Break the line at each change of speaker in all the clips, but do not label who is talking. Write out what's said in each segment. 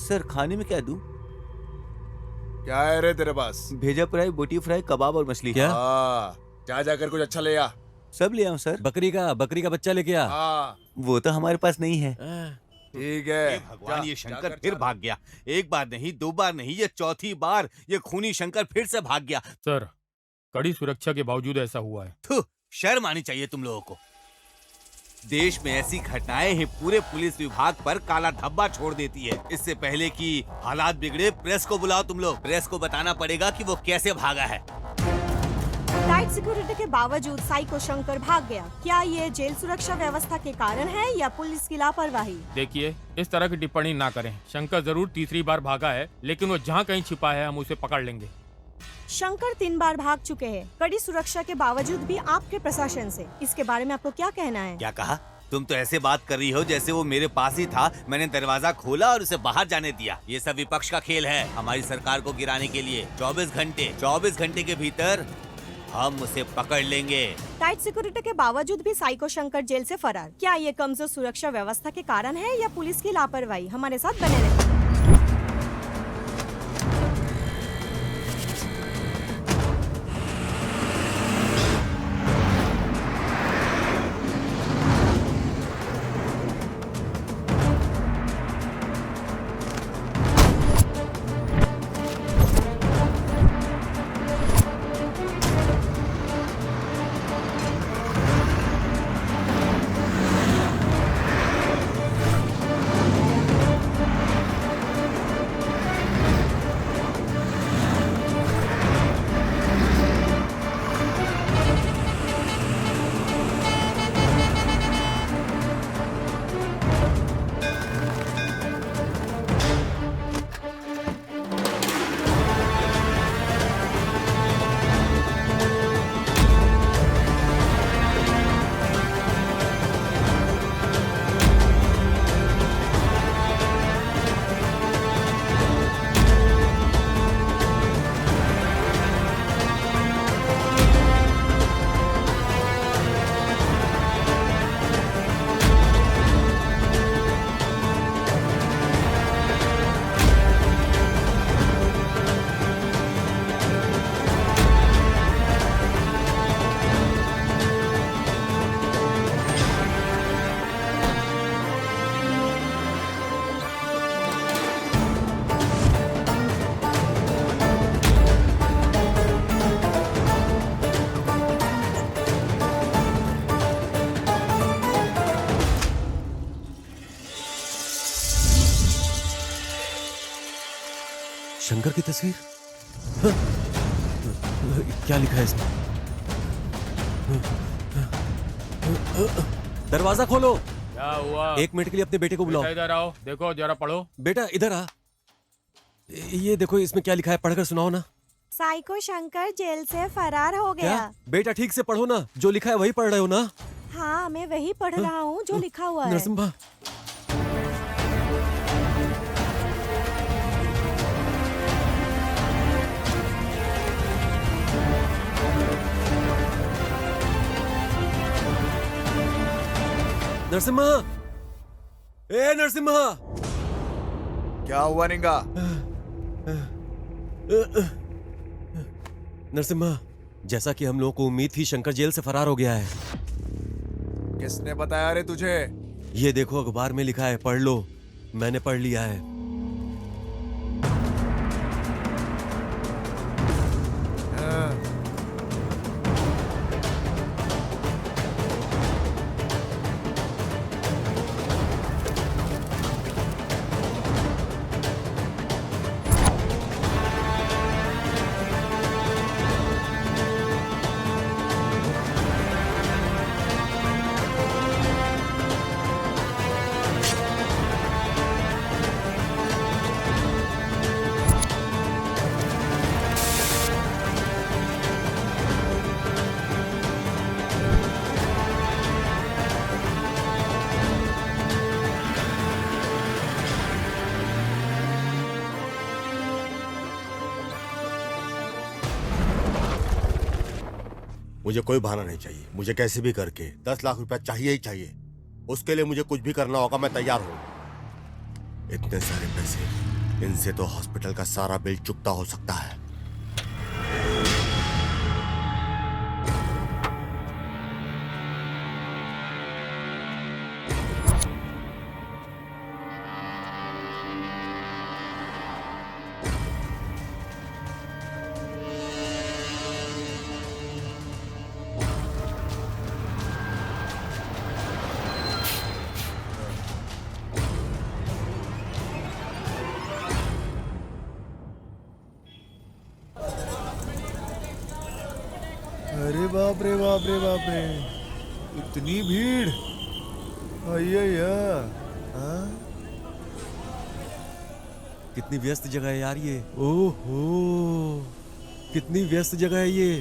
Sir खाने में क्या दूं?
क्या है रे तेरे पास?
भेजा फ्राई, बोटी फ्राई, कबाब और मछली।
क्या?
जा जाकर कुछ अच्छा ले आ।
सब ले आऊं सर?
बकरी का बच्चा लेके आ।
हाँ
वो तो हमारे पास नहीं है।
ठीक है।
हे भगवान,
जा,
ये शंकर
जाकर
फिर
चार-
भाग गया। एक बार नहीं, दो बार नहीं, ये चौथी बार ये खूनी शंकर फिर से भाग गया।
सर, कड़ी सुरक्षा के बावजूद ऐसा हुआ है।
थू, शर्म आनी चाहिए तुम लोगों को। देश में ऐसी घटनाएं ही पूरे पुलिस विभाग पर काला धब्बा छोड़ देती है। इससे पहले कि हालात बिगड़े, प्रेस को बुलाओ तुम लोग। प्रेस को बताना पड़ेगा कि वो कैसे भागा है।
टाइट सिक्योरिटी के बावजूद साइको शंकर भाग गया। क्या ये जेल सुरक्षा व्यवस्था के कारण है या पुलिस की लापरवाही?
देखिए, इस तरह की टिप्पणी ना करें। शंकर जरूर तीसरी बार भागा है, लेकिन वो जहाँ कहीं छिपा है हम उसे पकड़ लेंगे।
शंकर 3 बार भाग चुके हैं, कड़ी सुरक्षा के बावजूद भी आपके प्रशासन से। इसके बारे में आपको क्या कहना है?
क्या कहा? तुम तो ऐसे बात कर रही हो जैसे वो मेरे पास ही था। मैंने दरवाजा खोला और उसे बाहर जाने दिया। ये सब विपक्ष का खेल है, हमारी सरकार को गिराने के लिए। 24 घंटे के भीतर हम उसे पकड़ लेंगे।
टाइट सिक्योरिटी के बावजूद भी साइको शंकर जेल से फरार। क्या ये कमजोर सुरक्षा व्यवस्था के कारण है या पुलिस की लापरवाही? हमारे साथ बने रहे।
शंकर की तस्वीर? हाँ? क्या लिखा है इसमें? दरवाजा खोलो।
क्या हुआ?
1 मिनट के लिए अपने बेटे को बुलाओ।
बेटा इधर आओ, देखो जरा पढ़ो।
बेटा इधर आ। ये देखो इसमें क्या लिखा है, पढ़कर सुनाओ ना।
साइको शंकर जेल से फरार हो गया।
क्या? बेटा ठीक से पढ़ो ना, जो लिखा है वही पढ़ रहे हो ना?
हाँ, मैं वही पढ़ रहा हूँ जो लिखा हुआ है।
नरसिम्हा, नरसिम्हा, ए नरसिम्हा।
क्या हुआ निंगा?
नरसिम्हा, जैसा कि हम लोगों को उम्मीद थी, शंकर जेल से फरार हो गया है।
किसने बताया रे तुझे?
ये देखो अखबार में लिखा है, पढ़ लो। मैंने पढ़ लिया है।
मुझे कोई बहाना नहीं चाहिए। मुझे कैसे भी करके 10 लाख रुपया चाहिए ही चाहिए। उसके लिए मुझे कुछ भी करना होगा, मैं तैयार हूं। इतने सारे पैसे इनसे तो हॉस्पिटल का सारा बिल चुकता हो सकता है।
अरे बाप रे बाप रे बाप रे, इतनी भीड़। अय्या, हाँ?
कितनी व्यस्त जगह है यार ये। ओहो, कितनी व्यस्त जगह है ये।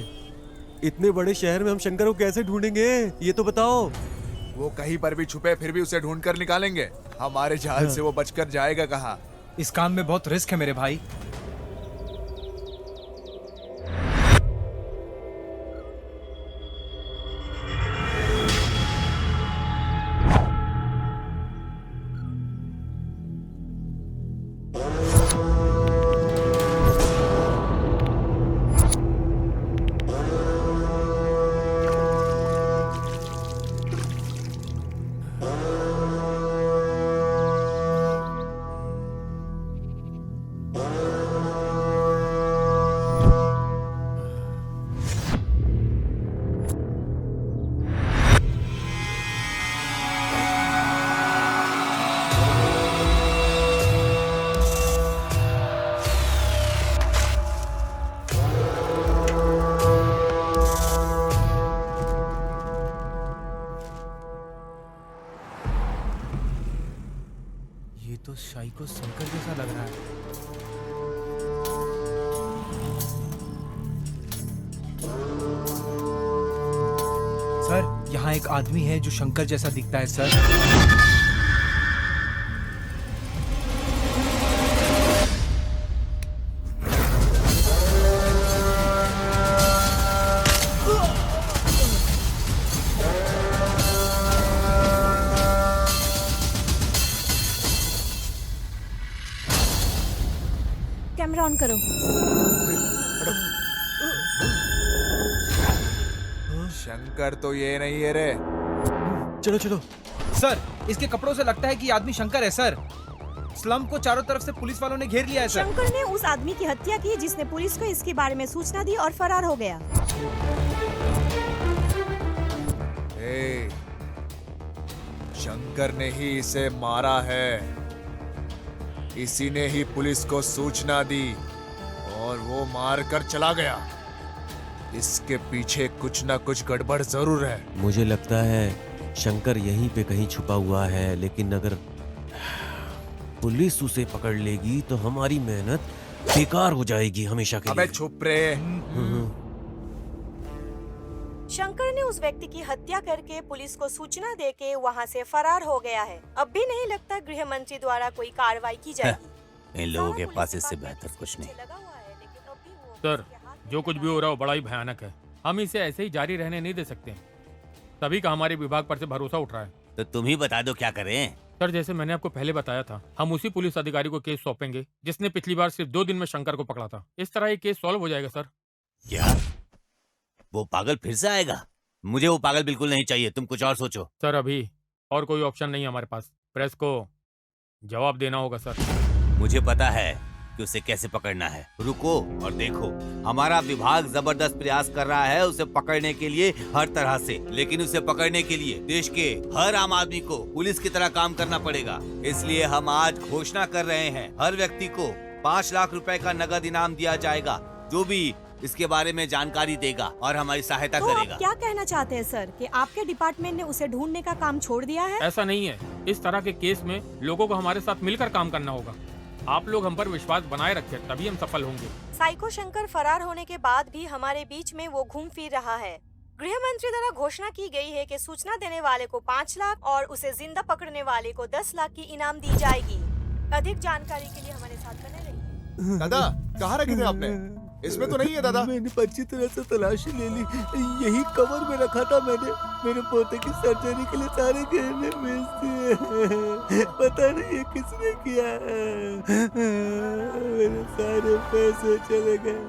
इतने बड़े शहर में हम शंकर को कैसे ढूंढेंगे, ये तो बताओ।
वो कहीं पर भी छुपे फिर भी उसे ढूंढ कर निकालेंगे। हमारे जाल से वो बचकर जाएगा कहाँ?
इस काम में बहुत रिस्क है मेरे भाई। ये तो साइको शंकर जैसा लग रहा है। सर, यहाँ एक आदमी है जो शंकर जैसा दिखता है सर।
कैमरा ऑन करो।
शंकर तो ये नहीं है रे।
चलो चलो।
सर, इसके कपड़ों से लगता है कि ये आदमी शंकर है सर। स्लम को चारों तरफ से पुलिस वालों ने घेर लिया है सर।
शंकर ने उस आदमी की हत्या की जिसने पुलिस को इसके बारे में सूचना दी और फरार हो गया।
ए, शंकर ने ही इसे मारा है। इसी ने ही पुलिस को सूचना दी और वो मार कर चला गया। इसके पीछे कुछ ना कुछ गड़बड़ जरूर है।
मुझे लगता है शंकर यहीं पे कहीं छुपा हुआ है, लेकिन अगर पुलिस उसे पकड़ लेगी तो हमारी मेहनत बेकार हो जाएगी हमेशा के
अबे
लिए।
चुप रे।
शंकर ने उस व्यक्ति की हत्या करके पुलिस को सूचना देके वहां से फरार हो गया है। अब भी नहीं लगता गृह मंत्री द्वारा कोई कार्रवाई की जाएगी।
इन लोगों के पास इससे बेहतर कुछ नहीं।
सर, जो कुछ भी हो रहा है वो बड़ा ही भयानक है। हम इसे ऐसे ही जारी रहने नहीं दे सकते। तभी का हमारे विभाग पर से भरोसा उठ रहा है।
तो तुम ही बता दो क्या करें।
सर, जैसे मैंने आपको पहले बताया था, हम उसी पुलिस अधिकारी को केस सौंपेंगे जिसने पिछली बार सिर्फ 2 दिन में शंकर को पकड़ा था। इस तरह ये केस सॉल्व हो जाएगा सर।
क्या वो पागल फिर से आएगा? मुझे वो पागल बिल्कुल नहीं चाहिए, तुम कुछ और सोचो।
सर, अभी और कोई ऑप्शन नहीं है हमारे पास। प्रेस को जवाब देना होगा सर।
मुझे पता है कि उसे कैसे पकड़ना है। रुको और देखो, हमारा विभाग जबरदस्त प्रयास कर रहा है उसे पकड़ने के लिए हर तरह से। लेकिन उसे पकड़ने के लिए देश के हर आम आदमी को पुलिस की तरह काम करना पड़ेगा। इसलिए हम आज घोषणा कर रहे हैं, हर व्यक्ति को 5 लाख रुपए का नगद इनाम दिया जाएगा जो भी इसके बारे में जानकारी देगा और हमारी सहायता
तो
करेगा।
आप क्या कहना चाहते हैं सर कि आपके डिपार्टमेंट ने उसे ढूंढने का काम छोड़ दिया है?
ऐसा नहीं है। इस तरह के केस में लोगों को हमारे साथ मिलकर काम करना होगा। आप लोग हम पर विश्वास बनाए रखें, तभी हम सफल होंगे।
साइको शंकर फरार होने के बाद भी हमारे बीच में वो घूम फिर रहा है। गृह मंत्री द्वारा घोषणा की गई है कि सूचना देने वाले को 5 लाख और उसे जिंदा पकड़ने वाले को 10 लाख की इनाम दी जाएगी। अधिक जानकारी के लिए हमारे साथ बने रहिए।
दादा, कहाँ रखे थे आपने? इसमें तो नहीं है दादा।
मैंने अच्छी तरह से तलाशी ले ली, यही कवर में रखा था मैंने। मेरे पोते की सर्जरी के लिए सारे गहने बेच दिए। पता नहीं ये किसने किया। मेरे सारे पैसे चले गए।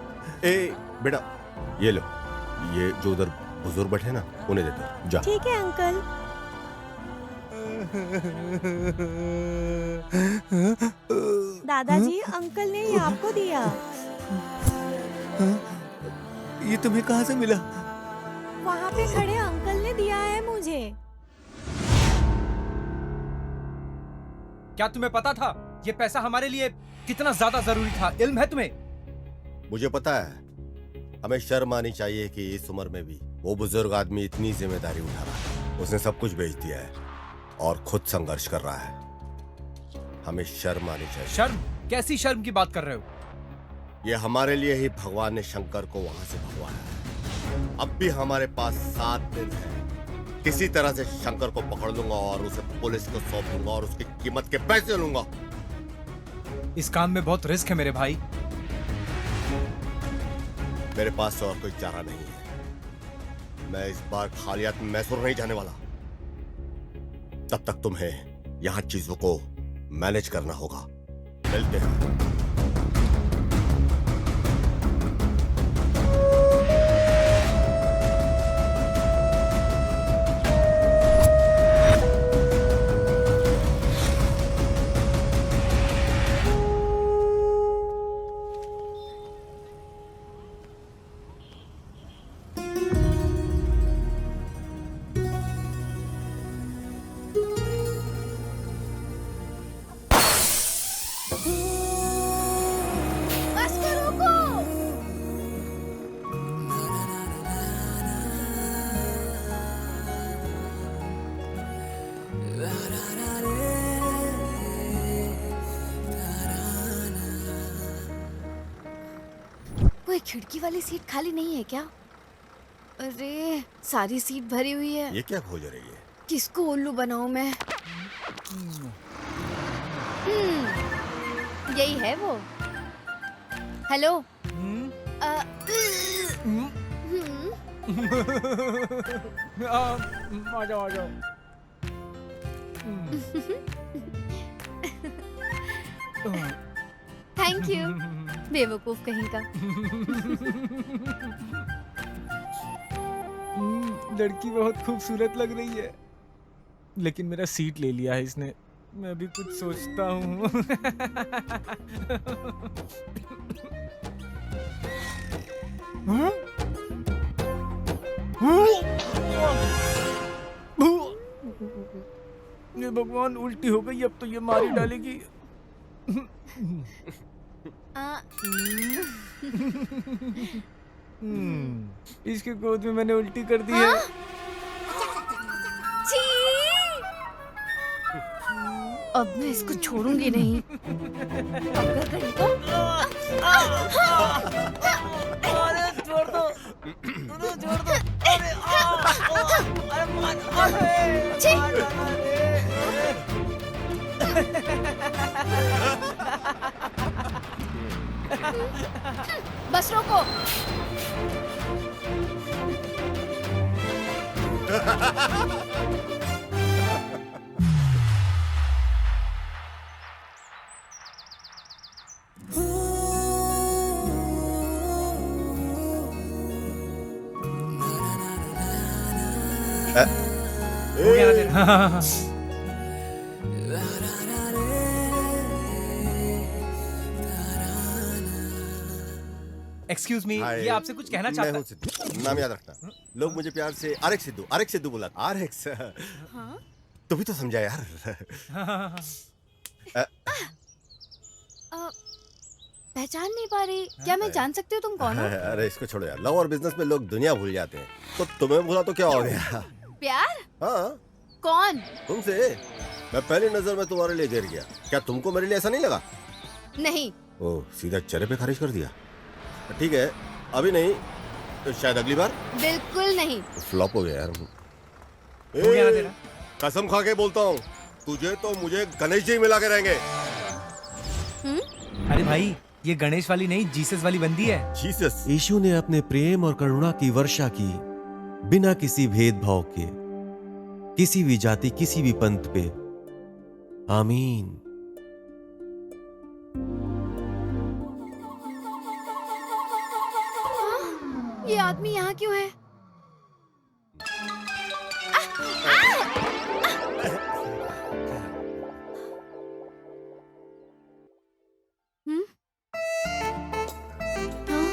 ए बेटा, ये लो, ये जो उधर बुजुर्ग बैठे ना उन्हें दे दो, जा।
ठीक है अंकल। दादाजी, अंकल ने ये आपको दिया।
ये तुम्हें कहाँ से मिला?
वहाँ पे खड़े अंकल ने दिया है मुझे।
क्या तुम्हें पता था ये पैसा हमारे लिए कितना ज्यादा जरूरी था? इल्म है तुम्हें?
मुझे पता है, हमें शर्म आनी चाहिए कि इस उम्र में भी वो बुजुर्ग आदमी इतनी जिम्मेदारी उठा रहा है। उसने सब कुछ बेच दिया है और खुद संघर्ष कर रहा है। हमें शर्म आनी चाहिए।
शर्म? कैसी शर्म की बात कर रहे हो?
ये हमारे लिए ही भगवान ने शंकर को वहां से भगवाया है। अब भी हमारे पास 7 दिन है। किसी तरह से शंकर को पकड़ लूंगा और उसे पुलिस को सौंप दूंगा और उसकी कीमत के पैसे लूंगा।
इस काम में बहुत रिस्क है मेरे भाई।
मेरे पास और कोई चारा नहीं है। मैं इस बार खाली हाथ मैसूर नहीं जाने वाला। तब तक तुम्हें यहां चीजों को मैनेज करना होगा। मिलते हैं।
बस करो को।
कोई खिड़की वाली सीट खाली नहीं है क्या? अरे सारी सीट भरी हुई है।
ये क्या खोज रही है?
किसको उल्लू बनाऊं मैं? यही है वो। हेलो।
आ जाओ आ जाओ।
Thank you. बेवकूफ कहीं का।
लड़की बहुत खूबसूरत लग रही है, लेकिन मेरा सीट ले लिया है इसने। मैं भी कुछ सोचता हूँ। ये भगवान, उल्टी हो गई। अब तो ये मार ही डालेगी। इसके गोद में मैंने उल्टी कर दी है।
छी! अब मैं इसको छोड़ूंगी नहीं। अगर कहीं तो
अरे छोड़ दो, छोड़ दो। अरे
बस रोको।
हो गया ना तेरा? एक्सक्यूज मी, ये आपसे कुछ कहना
मैं
चाहता
हूँ सिद्धू। नाम याद रखना। लोग मुझे प्यार से आरएक्स सिद्धू बुला। आरएक्स। तू भी तो समझा यार।
पहचान नहीं पा रही। क्या मैं जान सकती हूँ तुम कौन हो?
अरे इसको छोड़ो यार। लव और बिजनेस में लोग दुनिया भूल जाते हैं, तो तुम्हें भूला तो क्या हो गया?
प्यार?
हाँ,
कौन?
तुमसे। मैं पहली नजर में तुम्हारे लिए गिर गया। क्या तुमको मेरे लिए ऐसा नहीं लगा?
नहीं।
ओह, सीधा चेहरे पे खारिज कर दिया। ठीक है, अभी नहीं तो शायद अगली बार।
बिल्कुल नहीं।
फ्लॉप हो गया यार।
हो गया ना तेरा?
कसम खा के बोलता हूँ, तुझे तो मुझे गणेश जी मिला के रहेंगे।
अरे भाई, ये गणेश वाली नहीं, जीसस वाली बंदी है।
जीसस।
यीशु ने अपने प्रेम और करुणा की वर्षा की बिना किसी भेदभाव के, किसी भी जाति, किसी भी पंथ पे। आमीन।
ये आदमी यहाँ क्यों है? हम्म? हाँ?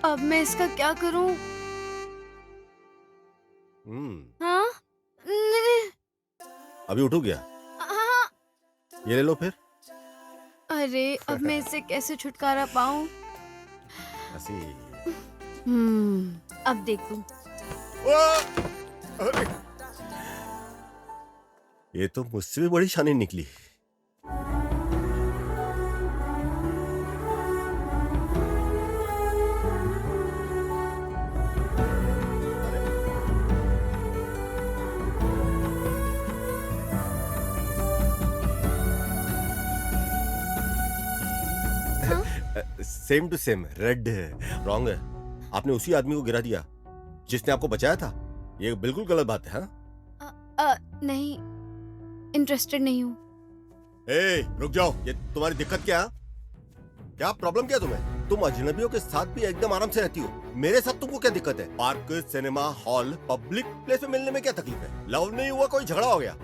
अब मैं इसका क्या करूं? हाँ?
अभी उठो क्या?
हाँ।
ये ले लो फिर।
अरे अब मैं इससे कैसे छुटकारा पाऊं?
ऐसी।
अब देखूं।
अरे! ये तो मुझसे भी बड़ी शानी निकली। सेम टू सेम, रेड है, रॉन्ग है। आपने उसी आदमी को गिरा दिया जिसने आपको बचाया था। ये बिल्कुल गलत बात है। हाँ?
नहीं, इंटरेस्टेड नहीं हूँ।
ए, रुक जाओ। ये तुम्हारी दिक्कत क्या? क्या प्रॉब्लम क्या तुम्हें? तुम अजनबियों के साथ भी एकदम आराम से रहती हो। मेरे साथ तुमको क्या दिक्कत है? Park, cinema hall, public place में मिलने में क्या तकलीफ है? लव नहीं हुआ, कोई झगड़ा हो गया?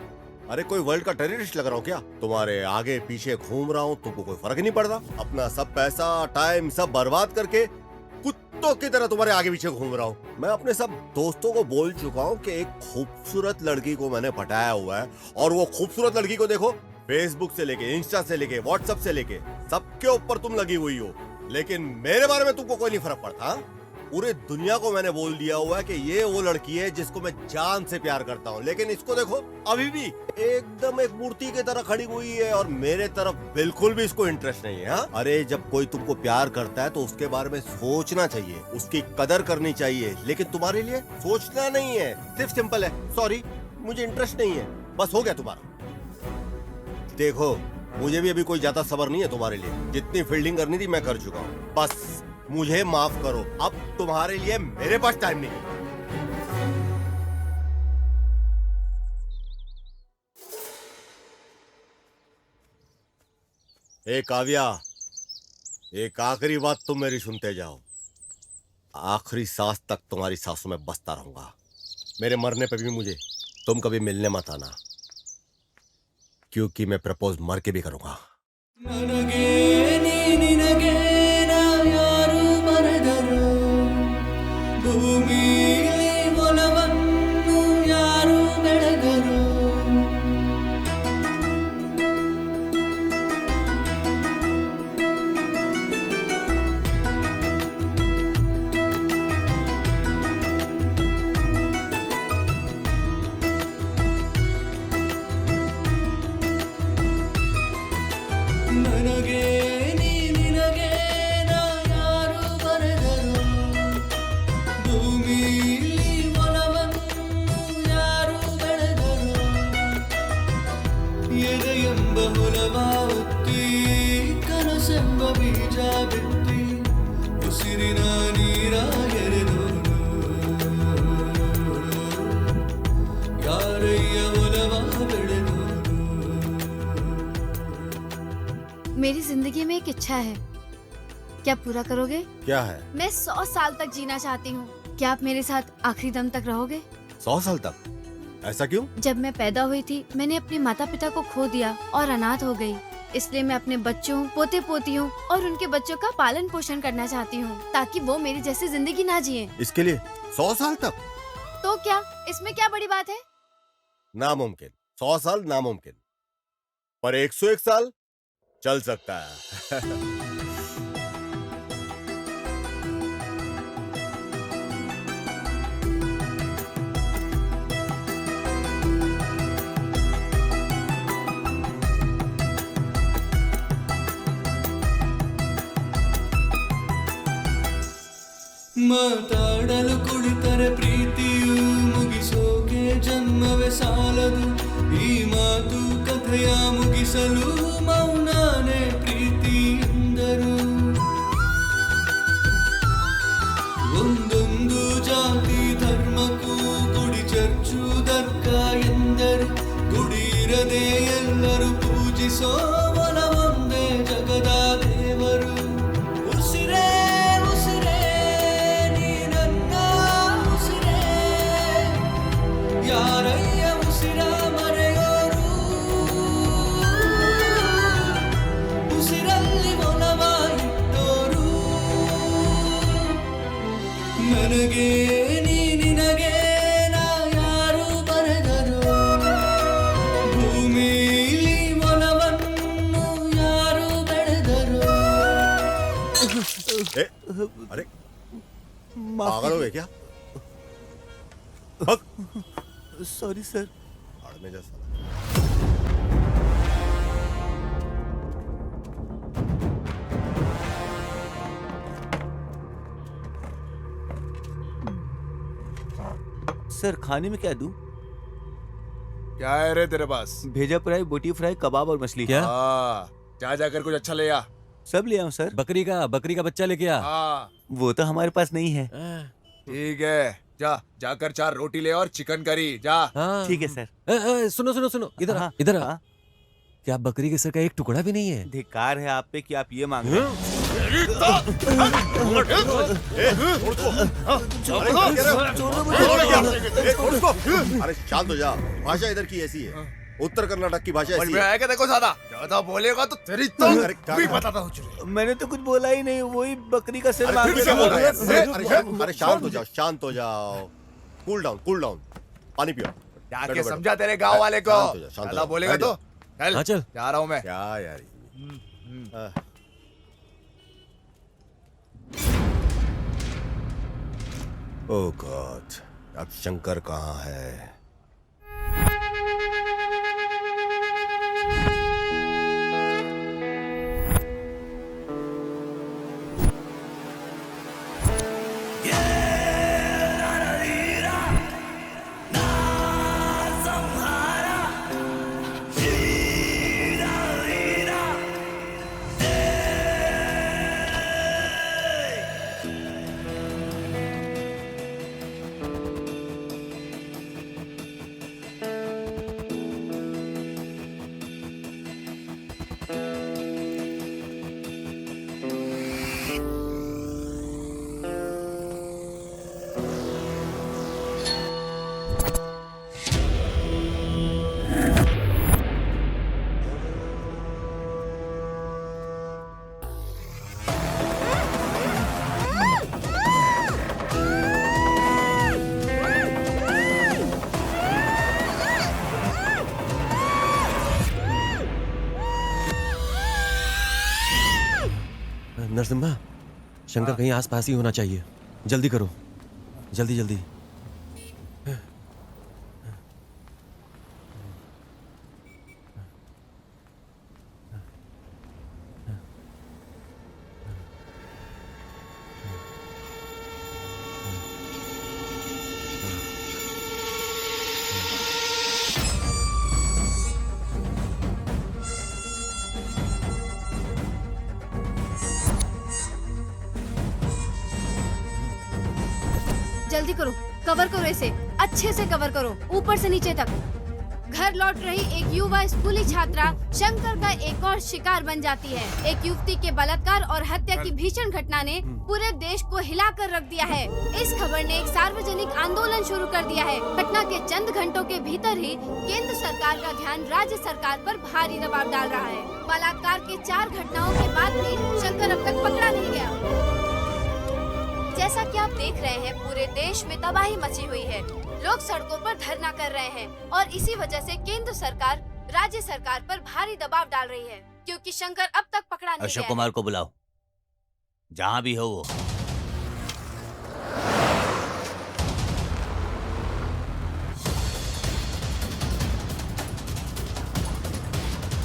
अरे कोई वर्ल्ड का टेररिस्ट लग रहा हूँ क्या? तुम्हारे आगे पीछे घूम रहा हूँ, तुमको कोई फर्क ही नहीं पड़ता? अपना सब पैसा, टाइम सब बर्बाद करके कुत्तों की तरह तुम्हारे आगे पीछे घूम रहा हूँ। मैं अपने सब दोस्तों को बोल चुका हूँ कि एक खूबसूरत लड़की को मैंने पटाया हुआ है, और वो खूबसूरत लड़की को देखो, फेसबुक से लेके, इंस्टा से लेके, व्हाट्सएप से लेके, सबके ऊपर तुम लगी हुई हो। लेकिन मेरे बारे में तुमको कोई नहीं फर्क पड़ता। पूरे दुनिया को मैंने बोल दिया हुआ है कि ये वो लड़की है जिसको मैं जान से प्यार करता हूँ। लेकिन इसको देखो, अभी भी एकदम एक मूर्ति की तरह खड़ी हुई है, और मेरे तरफ बिल्कुल भी इसको इंटरेस्ट नहीं है। हाँ? अरे जब कोई तुमको प्यार करता है तो उसके बारे में सोचना चाहिए, उसकी कदर करनी चाहिए। लेकिन तुम्हारे लिए सोचना नहीं है, सिर्फ सिंपल है, सॉरी मुझे इंटरेस्ट नहीं है, बस हो गया तुम्हारा। देखो, मुझे भी अभी कोई ज्यादा सब्र नहीं है तुम्हारे लिए। जितनी फील्डिंग करनी थी मैं कर चुका हूँ, बस मुझे माफ करो। अब तुम्हारे लिए मेरे पास टाइम नहीं है। ए काव्या, एक आखिरी बात तुम मेरी सुनते जाओ। आखिरी सांस तक तुम्हारी सांसों में बसता रहूंगा। मेरे मरने पे भी मुझे तुम कभी मिलने मत आना, क्योंकि मैं प्रपोज मर के भी करूंगा।
मेरी जिंदगी में एक इच्छा है, क्या पूरा करोगे?
क्या है?
मैं 100 साल तक जीना चाहती हूँ। क्या आप मेरे साथ आखिरी दम तक रहोगे?
100 साल तक? ऐसा क्यों?
जब मैं पैदा हुई थी मैंने अपने माता पिता को खो दिया और अनाथ हो गई, इसलिए मैं अपने बच्चों, पोते पोतियों और उनके बच्चों का पालन पोषण करना चाहती हूँ, ताकि वो मेरी जैसी जिंदगी ना जिए।
इसके लिए 100 साल तक?
तो क्या इसमें क्या बड़ी बात है?
नामुमकिन। 100 साल नामुमकिन, पर 101 साल चल सकता है।
ಮಾತಾಡಲು ಕುಳಿತರೆ ಪ್ರೀತಿಯು ಮುಗಿಸೋಕೆ ಜನ್ಮವೇ ಸಾಲದು ಈ ಮಾತು ಹೃದಯ ಮುಗಿಸಲು ಮೌನಾನೇ ಪ್ರೀತಿ ಎಂದರು. ಒಂದೊಂದು ಜಾತಿ ಧರ್ಮಕ್ಕೂ ಗುಡಿ ಚರ್ಚು ದರ್ಕ ಎಂದರು. ಗುಡಿ ಇರದೆ ಎಲ್ಲರೂ ಪೂಜಿಸೋ ಒಲವೊಂದೇ ಜಗದ ದೇವರು. ಉಸಿರೇ ಉಸಿರೇ ನೀ ನನ್ನ ಉಸಿರೇ, ಯಾರಯ್ಯ ಉಸಿರ ಮರೆಯೋರು. ಉಸಿರಲ್ಲಿ ಒಲವ ಇಟ್ಟೋರು. ನನಗೆ ನೀ ನಿನಗೆ ನಾ ಯಾರು ಬರೆದರು. ಭೂಮಿಲಿ ಒಲವನ್ನು ಯಾರು ಬೆಳೆದರು.
ए, अरे पागल हो गए क्या? भाग।
Sorry sir.
भाड़ में जा साला।
सर खाने में क्या दूं?
क्या है रे तेरे पास?
भेजा फ्राई, बोटी फ्राई, कबाब और मछली।
क्या?
हाँ, जा जाकर कुछ अच्छा ले आ।
सब ले आऊं सर?
बकरी का बच्चा लेके आ।
हाँ
वो तो हमारे पास नहीं है।
ठीक है, जा जाकर 4 रोटी ले और चिकन करी जा।
हाँ।
ठीक है सर।
सुनो सुनो सुनो, इधर आ,
हाँ,
इधर आ।
हाँ।
क्या बकरी के सर का एक टुकड़ा भी नहीं है?
धिक्कार है आप पे कि आप ये मांग रहे हैं।
अरे शांत हो जा। भाषा इधर की ऐसी है, उत्तर कर्नाटक की भाषा
और
ऐसी
मैं
है।
आएगा देखो ज्यादा बोलेगा तो तेरी तो
अरे क्या
भी
कर-
बताता हूँ।
मैंने तो कुछ बोला ही नहीं, वही बकरी का सिर
अरे
मांग
फिर से
रहे
बोल रहा है यार।
थे।
अरे शांत हो जाओ, शांत हो जाओ। Cool down. पानी पियो।
जाके
बैठो,
समझा तेरे गांव वाले को।
शांत हो जा, शांत हो
ज्यादा
जा।
बोलेगा
बैठ
तो
जाओ।
चल
हाँ, चल।
जा रहा हूँ मैं।
क्या यार ये? ओह गॉड, अब शंकर कहाँ है?
नरसिम्हा, शंकर कहीं आसपास ही होना चाहिए। जल्दी करो, जल्दी जल्दी।
जल्दी करो, कवर करो इसे, अच्छे से कवर करो, ऊपर से नीचे तक। घर लौट रही एक युवा स्कूली छात्रा शंकर का एक और शिकार बन जाती है। एक युवती के बलात्कार और हत्या की भीषण घटना ने पूरे देश को हिलाकर रख दिया है। इस खबर ने एक सार्वजनिक आंदोलन शुरू कर दिया है। घटना के चंद घंटों के भीतर ही केंद्र सरकार का ध्यान राज्य सरकार पर भारी दबाव डाल रहा है। बलात्कार के 4 घटनाओं के बाद भी शंकर अब तक पकड़ा नहीं गया। जैसा कि आप देख रहे हैं, पूरे देश में तबाही मची हुई है। लोग सड़कों पर धरना कर रहे हैं और इसी वजह से केंद्र सरकार राज्य सरकार पर भारी दबाव डाल रही है, क्योंकि शंकर अब तक पकड़ा नहीं
अशोक
गया
कुमार को बुलाओ, जहाँ भी हो वो।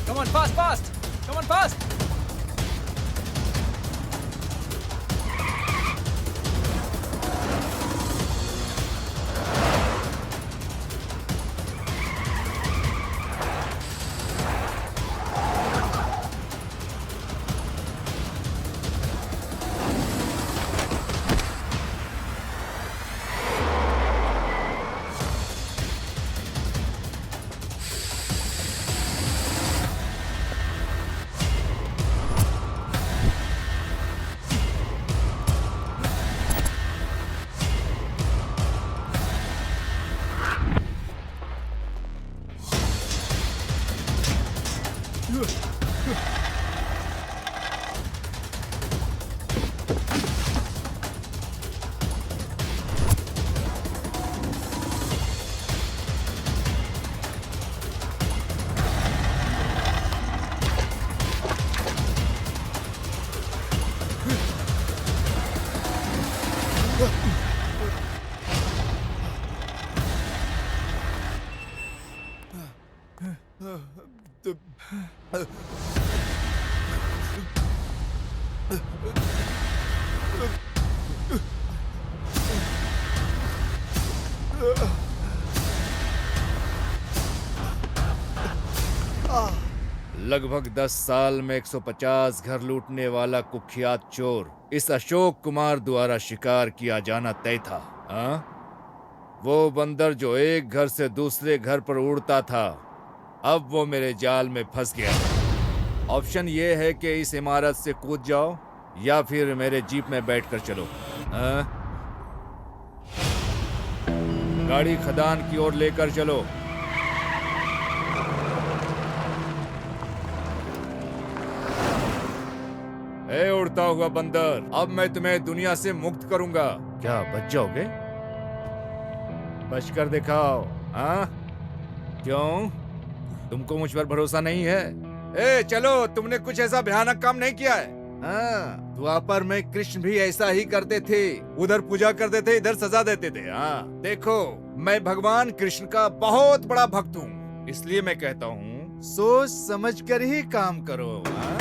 Come on, fast! Come on, fast!
लगभग 10 साल में 150 घर लूटने वाला कुख्यात चोर इस अशोक कुमार द्वारा शिकार किया जाना तय था। हाँ? वो बंदर जो एक घर से दूसरे घर पर उड़ता था, अब वो मेरे जाल में फंस गया। ऑप्शन ये है कि इस इमारत से कूद जाओ या फिर मेरे जीप में बैठकर चलो। हाँ? गाड़ी खदान की ओर लेकर चलो। ए उड़ता हुआ बंदर, अब मैं तुम्हें दुनिया से मुक्त करूंगा। क्या बच जाओगे? बच कर दिखाओ। हाँ? क्यों? तुमको मुझ पर भरोसा नहीं है? ए चलो, तुमने कुछ ऐसा भयानक काम नहीं किया है। हाँ, द्वापर में कृष्ण भी ऐसा ही करते थे। उधर पूजा करते थे, इधर सजा देते थे। हाँ, देखो, मैं भगवान कृष्ण का बहुत बड़ा भक्त हूँ, इसलिए मैं कहता हूँ सोच समझ कर ही काम करो। हाँ?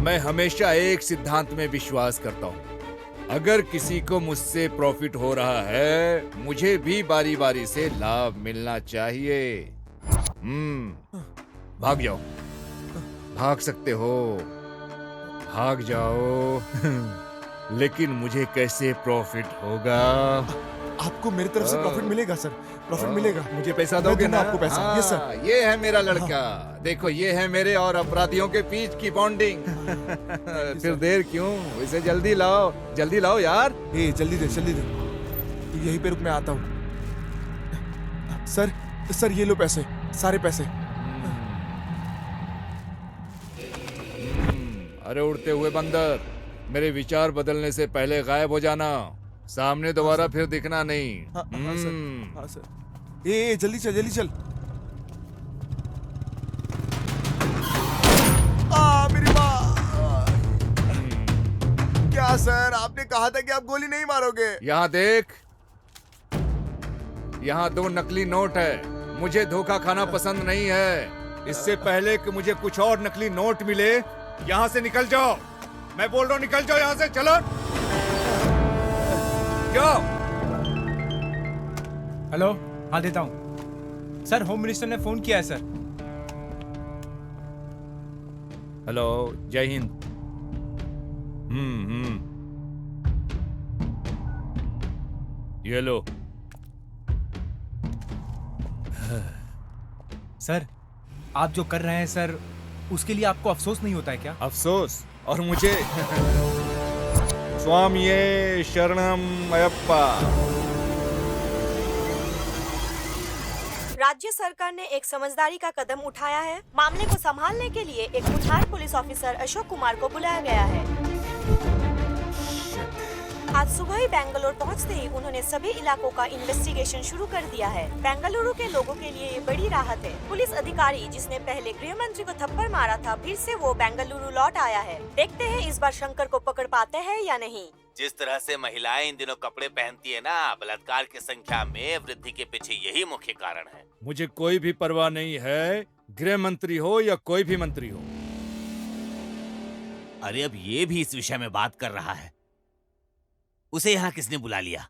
मैं हमेशा एक सिद्धांत में विश्वास करता हूँ, अगर किसी को मुझसे प्रॉफिट हो रहा है, मुझे भी बारी बारी से लाभ मिलना चाहिए। भाग जाओ, भाग सकते हो, भाग जाओ। लेकिन मुझे कैसे प्रॉफिट होगा?
आपको मेरी तरफ से प्रॉफिट मिलेगा सर, प्रॉफिट मिलेगा।
मुझे पैसा दोगे ना?
आपको पैसा। Yes sir.
ये है मेरा लड़का। देखो, ये है मेरे और अपराधियों के बीच की बॉन्डिंग। फिर देर क्यों? इसे जल्दी लाओ यार।
ए जल्दी दे, जल्दी दे। तू यहीं पे रुक, मैं आता हूँ। सर ये लो पैसे, सारे पैसे।
अरे उड़ते हुए बंदर, मेरे विचार बदलने से पहले गायब हो जाना। सामने दोबारा फिर दिखना नहीं।
हाँ सर। ए जल्दी चल, जल्दी चल। मेरी माँ। क्या सर, आपने कहा था कि आप गोली नहीं मारोगे।
यहाँ देख, यहाँ 2 नकली नोट है। मुझे धोखा खाना पसंद नहीं है। इससे पहले कि मुझे कुछ और नकली नोट मिले, यहाँ से निकल जाओ। मैं बोल रहा हूँ, निकल जाओ यहाँ से। चलो। जाओ।
हेलो, हाँ देता हूँ सर। होम मिनिस्टर ने फोन किया है सर।
हेलो, जय हिंद। ये लो।
सर, आप जो कर रहे हैं सर, उसके लिए आपको अफसोस नहीं होता है क्या?
अफसोस? और मुझे? स्वामिये शरणम अयप्पा।
राज्य सरकार ने एक समझदारी का कदम उठाया है। मामले को संभालने के लिए एक मुठार पुलिस ऑफिसर अशोक कुमार को बुलाया गया है। आज सुबह ही बेंगलुरु पहुंचते ही उन्होंने सभी इलाकों का इन्वेस्टिगेशन शुरू कर दिया है। बेंगलुरु के लोगों के लिए ये बड़ी राहत है। पुलिस अधिकारी जिसने पहले गृह मंत्री को थप्पड़ मारा था, फिर से वो बेंगलुरु लौट आया है। देखते हैं इस बार शंकर को पकड़ पाते हैं या नहीं।
जिस तरह से महिलाएं इन दिनों कपड़े पहनती है ना, बलात्कार की संख्या में वृद्धि के पीछे यही मुख्य कारण है।
मुझे कोई भी परवाह नहीं है, गृह मंत्री हो या कोई भी मंत्री हो।
अरे अब ये भी इस विषय में बात कर रहा है। उसे यहाँ किसने बुला लिया?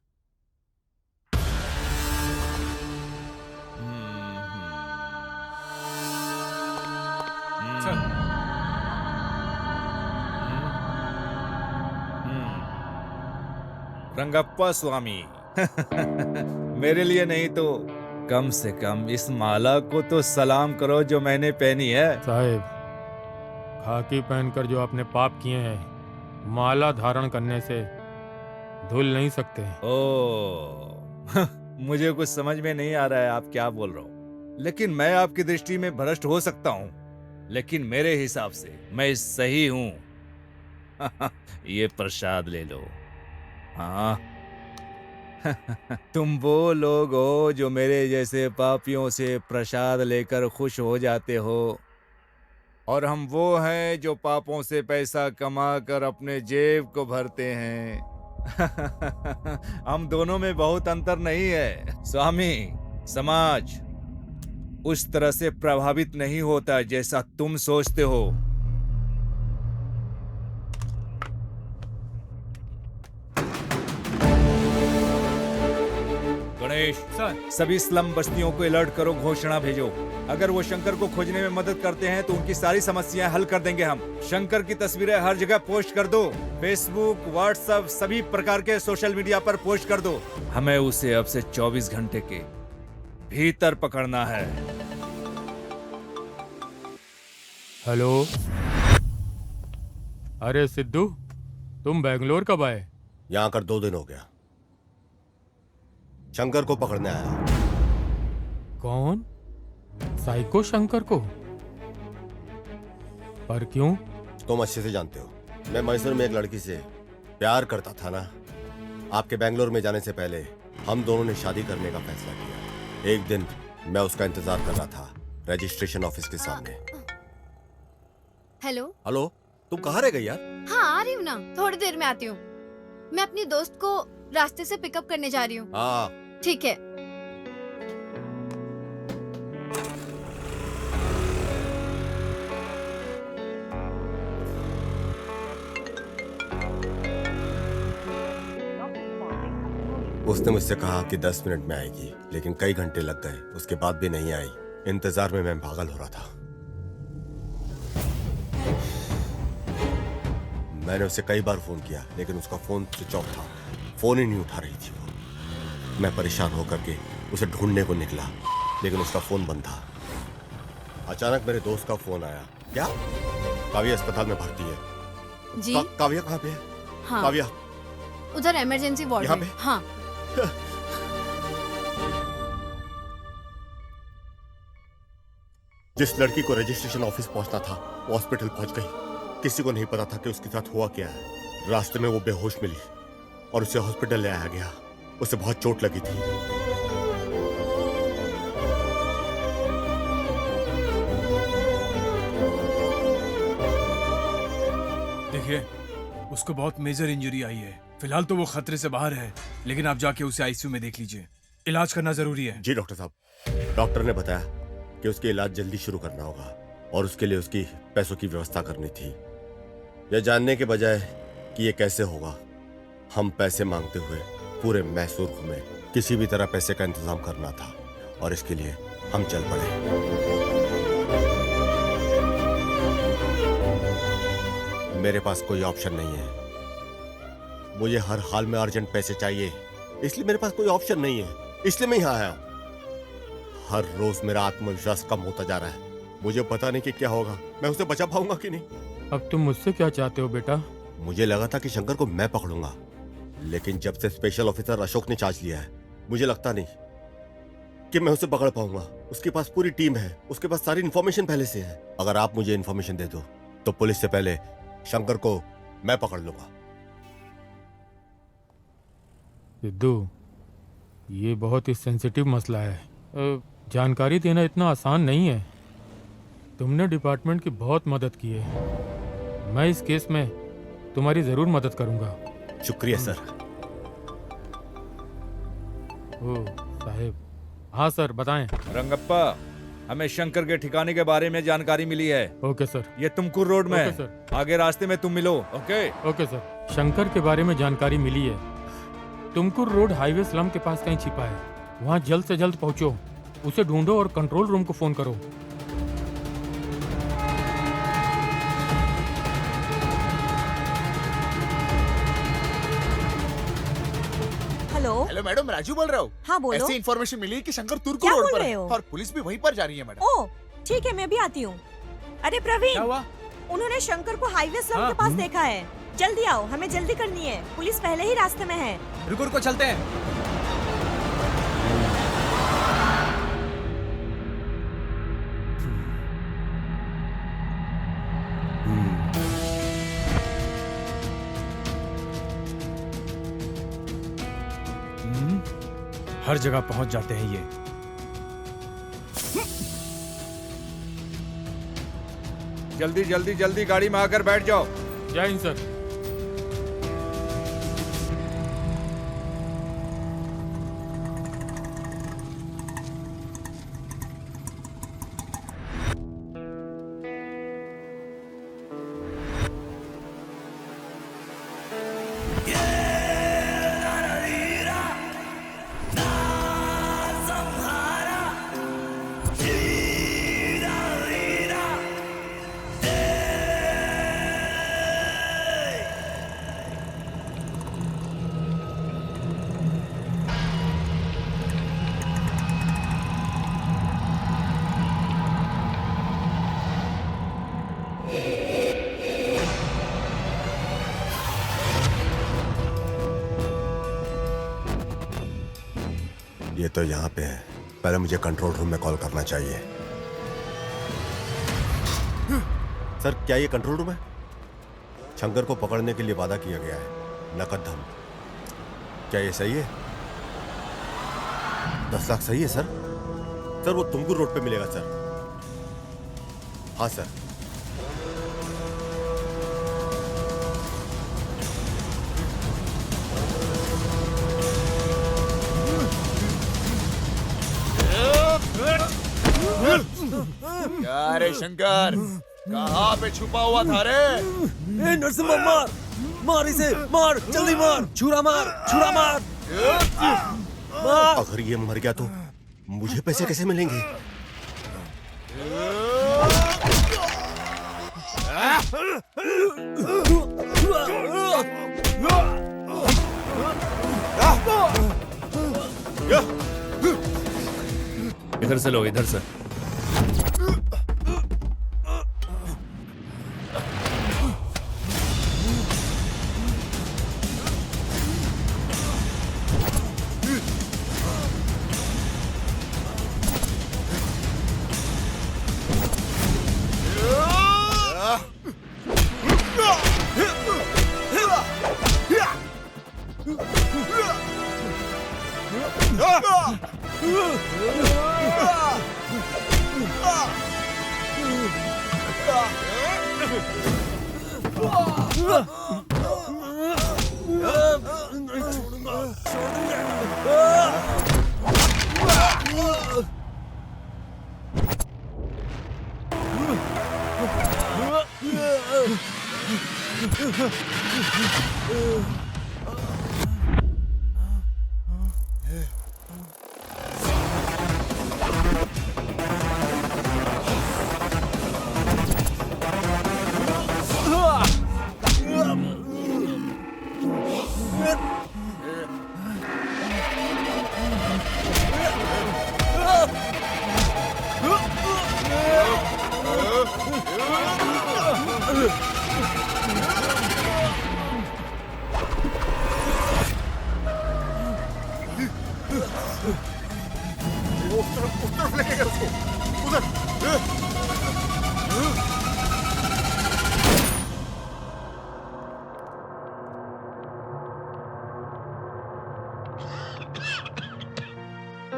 रंगप्पा स्वामी। मेरे लिए नहीं तो कम से कम इस माला को तो सलाम करो जो मैंने पहनी है।
साहेब, खाकी पहनकर जो आपने पाप किए हैं, माला धारण करने से धुल नहीं सकते।
ओ, मुझे कुछ समझ में नहीं आ रहा है आप क्या बोल रहे हो, लेकिन मैं आपकी दृष्टि में भ्रष्ट हो सकता हूँ, लेकिन मेरे हिसाब से मैं सही हूँ। ये प्रसाद ले लो। हाँ। तुम वो लोग हो जो मेरे जैसे पापियों से प्रसाद लेकर खुश हो जाते हो, और हम वो हैं जो पापों से पैसा कमा कर अपने जेब को भरते हैं। हम दोनों में बहुत अंतर नहीं है। स्वामी, समाज
उस तरह से प्रभावित नहीं होता जैसा तुम सोचते हो। गणेश
सर।
सभी स्लम बस्तियों को अलर्ट करो, घोषणा भेजो। अगर वो शंकर को खोजने में मदद करते हैं तो उनकी सारी समस्याएं हल कर देंगे हम। शंकर की तस्वीरें हर जगह पोस्ट कर दो, फेसबुक, व्हाट्सएप, सभी प्रकार के सोशल मीडिया पर पोस्ट कर दो। हमें उसे अब से 24 घंटे के भीतर पकड़ना है।
हेलो। अरे सिद्धू, तुम बेंगलोर कब आए?
यहाँ आकर 2 दिन हो गया। शंकर को पकड़ने आया।
कौन? साइको शंकर को? पर क्यों?
तुम अच्छे से जानते हो, मैं मैसूर में एक लड़की से प्यार करता था ना। आपके बेंगलोर में जाने से पहले हम दोनों ने शादी करने का फैसला किया। एक दिन मैं उसका इंतजार कर रहा था रजिस्ट्रेशन ऑफिस के सामने।
हेलो।
हेलो, तुम कहाँ रह गई यार?
हाँ, आ रही हूँ ना, थोड़ी देर में आती हूँ। मैं अपनी दोस्त को रास्ते से पिकअप करने जा रही हूँ।
हाँ
ठीक है।
उसने मुझसे कहा कि 10 मिनट में आएगी, लेकिन कई घंटे लग गए, उसके बाद भी नहीं आई। इंतजार में मैं पागल हो रहा था। मैंने उसे कई बार फोन किया, लेकिन उसका फोन स्विच ऑफ था। फोन ही नहीं उठा रही थी वो। मैं परेशान होकर के उसे ढूंढने को निकला, लेकिन उसका फोन बंद था। अचानक मेरे दोस्त का फोन आया। क्या? काव्या अस्पताल में भर्ती है।
जी?
काव्या कहाँ पे है?
हाँ।
काव्या
उधर इमरजेंसी वार्ड
यहाँ
में।
पे?
हाँ।
जिस लड़की को रजिस्ट्रेशन ऑफिस पहुंचना था वो हॉस्पिटल पहुंच गई। किसी को नहीं पता था कि उसके साथ हुआ क्या है। रास्ते में वो बेहोश मिली और उसे हॉस्पिटल ले आया गया। उसे बहुत चोट लगी थी।
देखिए, उसको बहुत मेजर इंजरी आई है। फिलहाल तो वो खतरे से बाहर है, लेकिन आप जाके उसे आईसीयू में देख लीजिए। इलाज करना जरूरी है।
जी डॉक्टर साहब। डॉक्टर ने बताया कि उसके इलाज जल्दी शुरू करना होगा और उसके लिए उसकी पैसों की व्यवस्था करनी थी। यह जानने के बजाय कि ये कैसे होगा, हम पैसे मांगते हुए पूरे मैसूर घूमे। किसी भी तरह पैसे का इंतजाम करना था और इसके लिए हम चल पड़े। मेरे पास कोई ऑप्शन नहीं है। मुझे हर हाल में अर्जेंट पैसे चाहिए, इसलिए मेरे पास कोई ऑप्शन नहीं है। इसलिए मैं यहाँ आया हूँ। हर रोज मेरा आत्मविश्वास कम होता जा रहा है। मुझे पता नहीं कि क्या होगा, मैं उसे बचा पाऊंगा कि नहीं।
अब तुम मुझसे क्या चाहते हो बेटा?
मुझे लगा था कि शंकर को मैं पकड़ूंगा, लेकिन जब से स्पेशल ऑफिसर अशोक ने चार्ज लिया है, मुझे लगता नहीं कि मैं उसे पकड़ पाऊंगा। उसके पास पूरी टीम है, उसके पास सारी इन्फॉर्मेशन पहले से है। अगर आप मुझे इन्फॉर्मेशन दे दो तो पुलिस से पहले शंकर को मैं पकड़ लूंगा।
सिद्धू, ये बहुत ही सेंसिटिव मसला है। जानकारी देना इतना आसान नहीं है। तुमने डिपार्टमेंट की बहुत मदद की है। मैं इस केस में तुम्हारी जरूर मदद करूंगा।
शुक्रिया सर।
ओ साहेब। हाँ सर, बताएं।
रंगप्पा, हमें शंकर के ठिकाने के बारे में जानकारी मिली है।
Okay sir.
ये तुमकुर रोड में
ओके
है।
सर।
आगे रास्ते में तुम मिलो। Okay
okay sir. शंकर के बारे में जानकारी मिली है। तुमकुर रोड हाईवे स्लम के पास कहीं छिपा है। वहाँ जल्द से जल्द पहुँचो, उसे ढूंढो और कंट्रोल रूम को फोन करो।
हेलो
मैडम, राजू बोल रहा हूँ।
हाँ बोलो।
ऐसी इन्फॉर्मेशन मिली है कि शंकर तुर्को
क्या
रोड
बोल
पर
रहे
है
हो?
और पुलिस भी वहीं पर जा रही है मैडम।
ओह ठीक है, मैं भी आती हूँ। अरे प्रवीण,
क्या हुआ?
उन्होंने शंकर को हाईवे स्लम
हाँ,
के पास देखा है। जल्दी आओ, हमें जल्दी करनी है। पुलिस पहले ही रास्ते में है।
रुको रुको, चलते हैं। हर जगह पहुंच जाते हैं ये।
जल्दी जल्दी जल्दी गाड़ी में आकर बैठ जाओ।
जय हिंद सर।
तो यहाँ पे है, पहले मुझे कंट्रोल रूम में कॉल करना चाहिए। सर, क्या ये कंट्रोल रूम है? शंकर को पकड़ने के लिए वादा किया गया है, नकद धन। क्या ये सही है? 10 लाख सही है सर? सर, वो तुमकुर रोड पे मिलेगा सर। हाँ सर।
क्या रे शंकर, कहाँ पे छुपा हुआ था रे?
ए नरसिम्हा, मार मार इसे, मार जल्दी मार, छुरा मार, छुरा मार, मार।
अगर ये मर गया तो मुझे पैसे कैसे मिलेंगे?
इधर से लो, इधर से।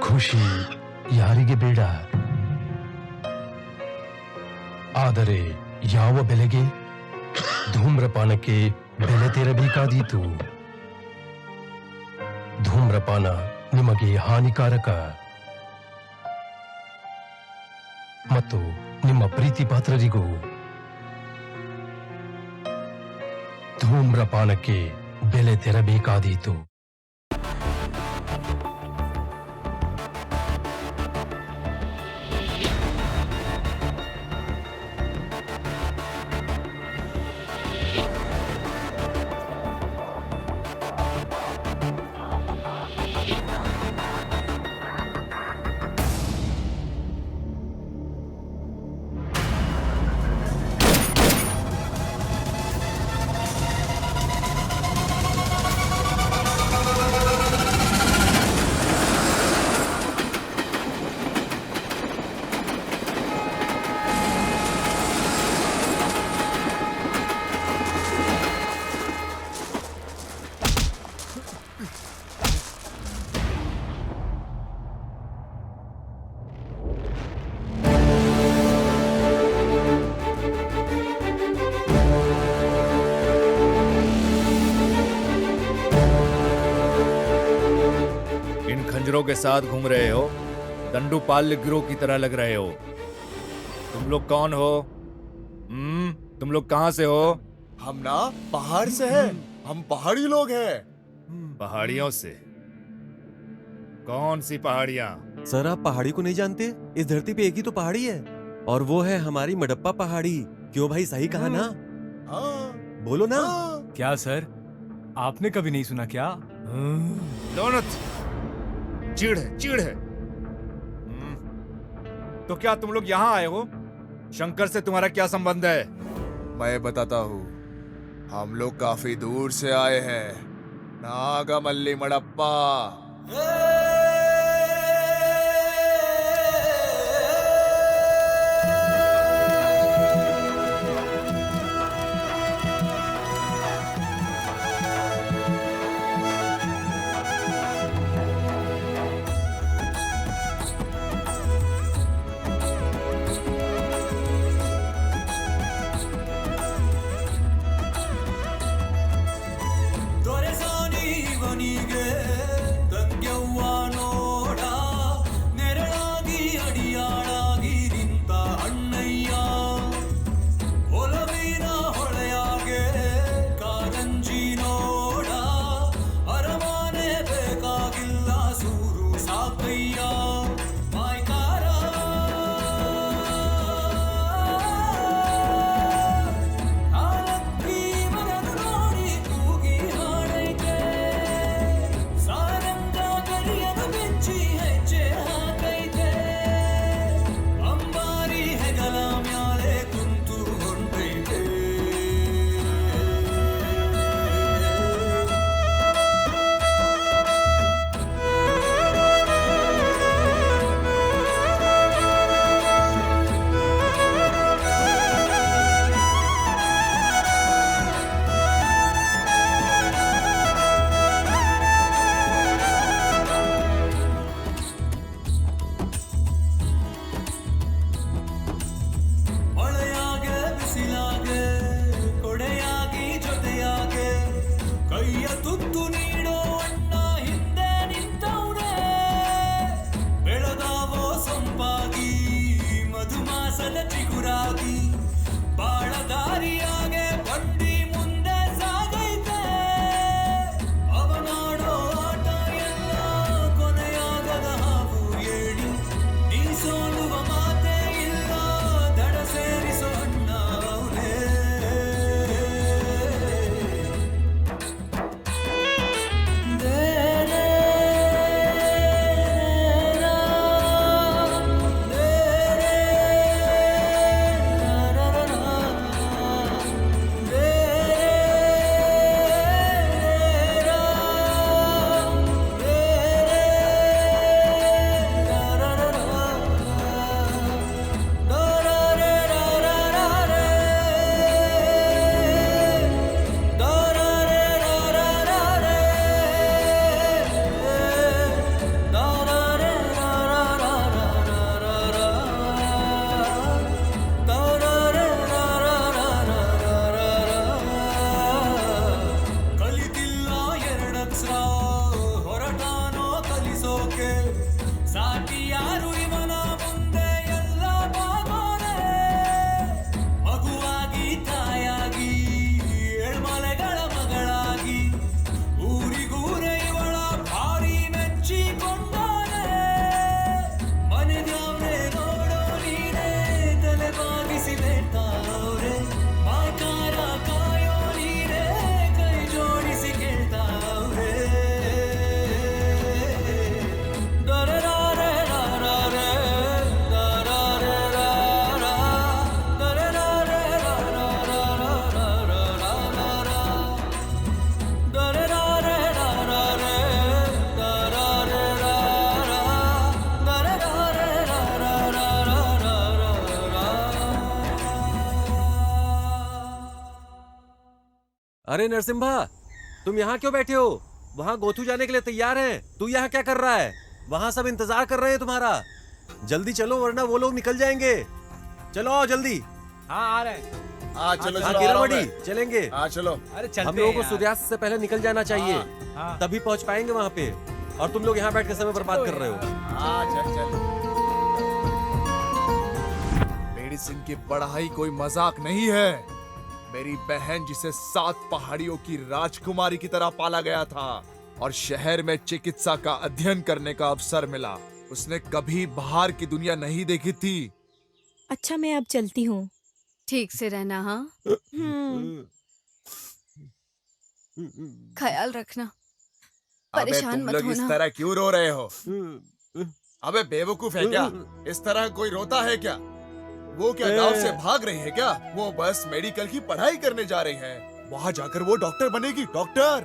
ಖುಷಿ ಯಾರಿಗೆ ಬೇಡ, ಆದರೆ ಯಾವ ಬೆಲೆಗೆ? ಧೂಮ್ರಪಾನಕ್ಕೆ ಬೆಲೆ ತೆರಬೇಕಾದೀತು. ಧೂಮ್ರಪಾನ ನಿಮಗೆ ಹಾನಿಕಾರಕ ಮತ್ತು ನಿಮ್ಮ ಪ್ರೀತಿ ಪಾತ್ರರಿಗೂ. ಧೂಮ್ರಪಾನಕ್ಕೆ ಬೆಲೆ ತೆರಬೇಕಾದೀತು.
खंजरों के साथ घूम रहे हो, दंडुपाल्य गिरोह की तरह लग रहे हो। तुम लोग कौन हो? तुम लोग कहाँ से हो?
हम ना पहाड़ से हैं, हम पहाड़ी लोग हैं।
पहाड़ियों से? कौन सी पहाड़ियाँ?
सर, आप पहाड़ी को नहीं जानते? इस धरती पे एक ही तो पहाड़ी है, और वो है हमारी मडप्पा पहाड़ी। क्यों भाई, सही कहा ना? बोलो ना।
क्या सर, आपने कभी नहीं सुना क्या?
दोनों चिढ़ है, चिढ़ है। तो क्या तुम लोग यहाँ आए हो? शंकर से तुम्हारा क्या संबंध है?
मैं बताता हूँ, हम लोग काफी दूर से आए हैं, नागामल्ली मडप्पा।
ಬದಲಾಗಿ ಬಾಳ ದಾರಿಯಾಗೆ ಬಂಡಿ ಮುಂದೆ ಸಾಗೈತೆ ಅವನಾಡೋ ಆಟ ಎಲ್ಲ ಕೊನೆಯಾಗದ ಹಾವು ಏಳಿ ನೀ ಸೋಲುವ ಮಾತೇ ಇಲ್ಲ ದಡ ಸೇರಿಸೋ ಅಣ್ಣ ಅವನೇ ಕಲಿತಿಲ್ಲ ಎರಡಕ್ಷರ ಹೊರಟಾನೋ ಕಲಿಸೋಕೆ ಸಾಟಿ ಯಾರು ಇವನ ಮುಂದೆ ಎಲ್ಲ ಬಾಗೋನೆ ಮಗುವಾಗಿ ತಾಯಾಗಿ ಏಳ್ಮಲೆಗಳ ಮಗಳಾಗಿ ಊರಿಗೂರೆ ಇವಳ ಭಾರಿ ಮೆಚ್ಚಿಕೊಂಡಾನೆ ಮನೆದ್ಯಾವ್ರೆ ನೋಡೋ ನೀನೇ ತಲೆ ಬಾಗಿಸಿ ಬೇಡ್ತಾವ್ರೆ ಮಾಕಾರ ಕಾಯೋ ನೀನೇ ಕೈ ಜೋಡಿಸಿ ಕೇಳ್ತಾವ್ರೆ ದರರಾರೆ ರಾರಾರೆ ದರಾರೆ ರಾರಾ ದರರಾರೆ ರಾರಾರಾರಾರಾರಾರಾ ದರರಾರೆ ರಾರಾರೆ ದರಾರೆ ರಾರಾ ದರರಾರೆ ರಾರಾರಾರಾರಾರಾ
अरे नरसिम्हा, तुम यहाँ क्यों बैठे हो? वहाँ गोथू जाने के लिए तैयार है। तू यहाँ क्या कर रहा है? वहाँ सब इंतजार कर रहे हैं तुम्हारा। जल्दी चलो वरना वो लोग निकल जाएंगे। चलो आओ जल्दी।
हाँ आ रहे हैं।
हाँ चलो
हाँ
चलो
किरण
आ रहा हूं
बड़ी,
मैं।
चलेंगे।
हाँ चलो।
अरे चलते
हम लोगों को
हैं यार।
सूर्यास्त से पहले निकल जाना चाहिए,
हाँ।
तभी पहुंच पाएंगे वहाँ पे। और तुम लोग यहाँ बैठ के समय बर्बाद कर रहे हो।
हाँ चल चल। मेडिसिन की पढ़ाई कोई मजाक नहीं है। मेरी बहन जिसे 7 पहाड़ियों की राजकुमारी की तरह पाला गया था और शहर में चिकित्सा का अध्ययन करने का अवसर मिला, उसने कभी बाहर की दुनिया नहीं देखी थी।
अच्छा मैं अब चलती हूँ।
ठीक से रहना हाँ। ख्याल रखना,
अबे
परेशान
तुम
मत
लोग इस
होना।
तरह क्यों रो रहे हो? अबे बेवकूफ है क्या? इस तरह कोई रोता है क्या? वो क्या गांव से भाग रही है क्या? वो बस मेडिकल की पढ़ाई करने जा रही है। वहाँ जाकर वो डॉक्टर बनेगी। डॉक्टर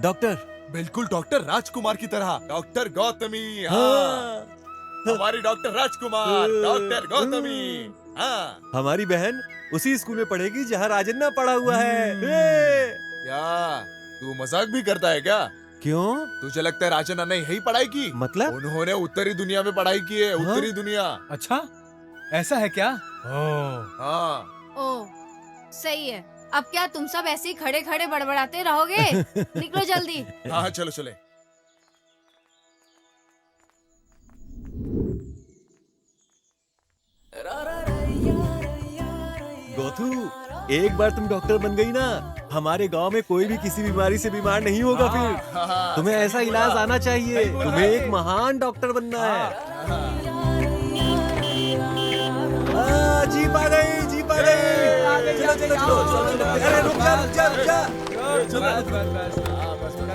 डॉक्टर
बिल्कुल डॉक्टर राजकुमार की तरह। डॉक्टर गौतमी। हाँ हमारी डॉक्टर राजकुमार, डॉक्टर गौतमी। हाँ
हमारी बहन उसी स्कूल में पढ़ेगी जहाँ राजन्ना पढ़ा हुआ है।
क्या तू मजाक भी करता है क्या?
क्यों?
तुझे लगता है राजन्ना ने यही पढ़ाई की?
मतलब?
उन्होंने उत्तरी दुनिया में पढ़ाई की है। उत्तरी दुनिया।
अच्छा ऐसा है क्या?
हाँ
ओ सही है। अब क्या तुम सब ऐसे ही खड़े खड़े बड़बड़ाते रहोगे? निकलो जल्दी।
हाँ चलो चले।
गोथू, एक बार तुम डॉक्टर बन गई ना, हमारे गांव में कोई भी किसी बीमारी से बीमार नहीं होगा फिर। तुम्हें ऐसा इलाज आना चाहिए। तुम्हें एक महान डॉक्टर बनना है। जीप आ गई, जीप आ गई। चलो चलो चलो। अरे रुक जा रुक जा रुक जा।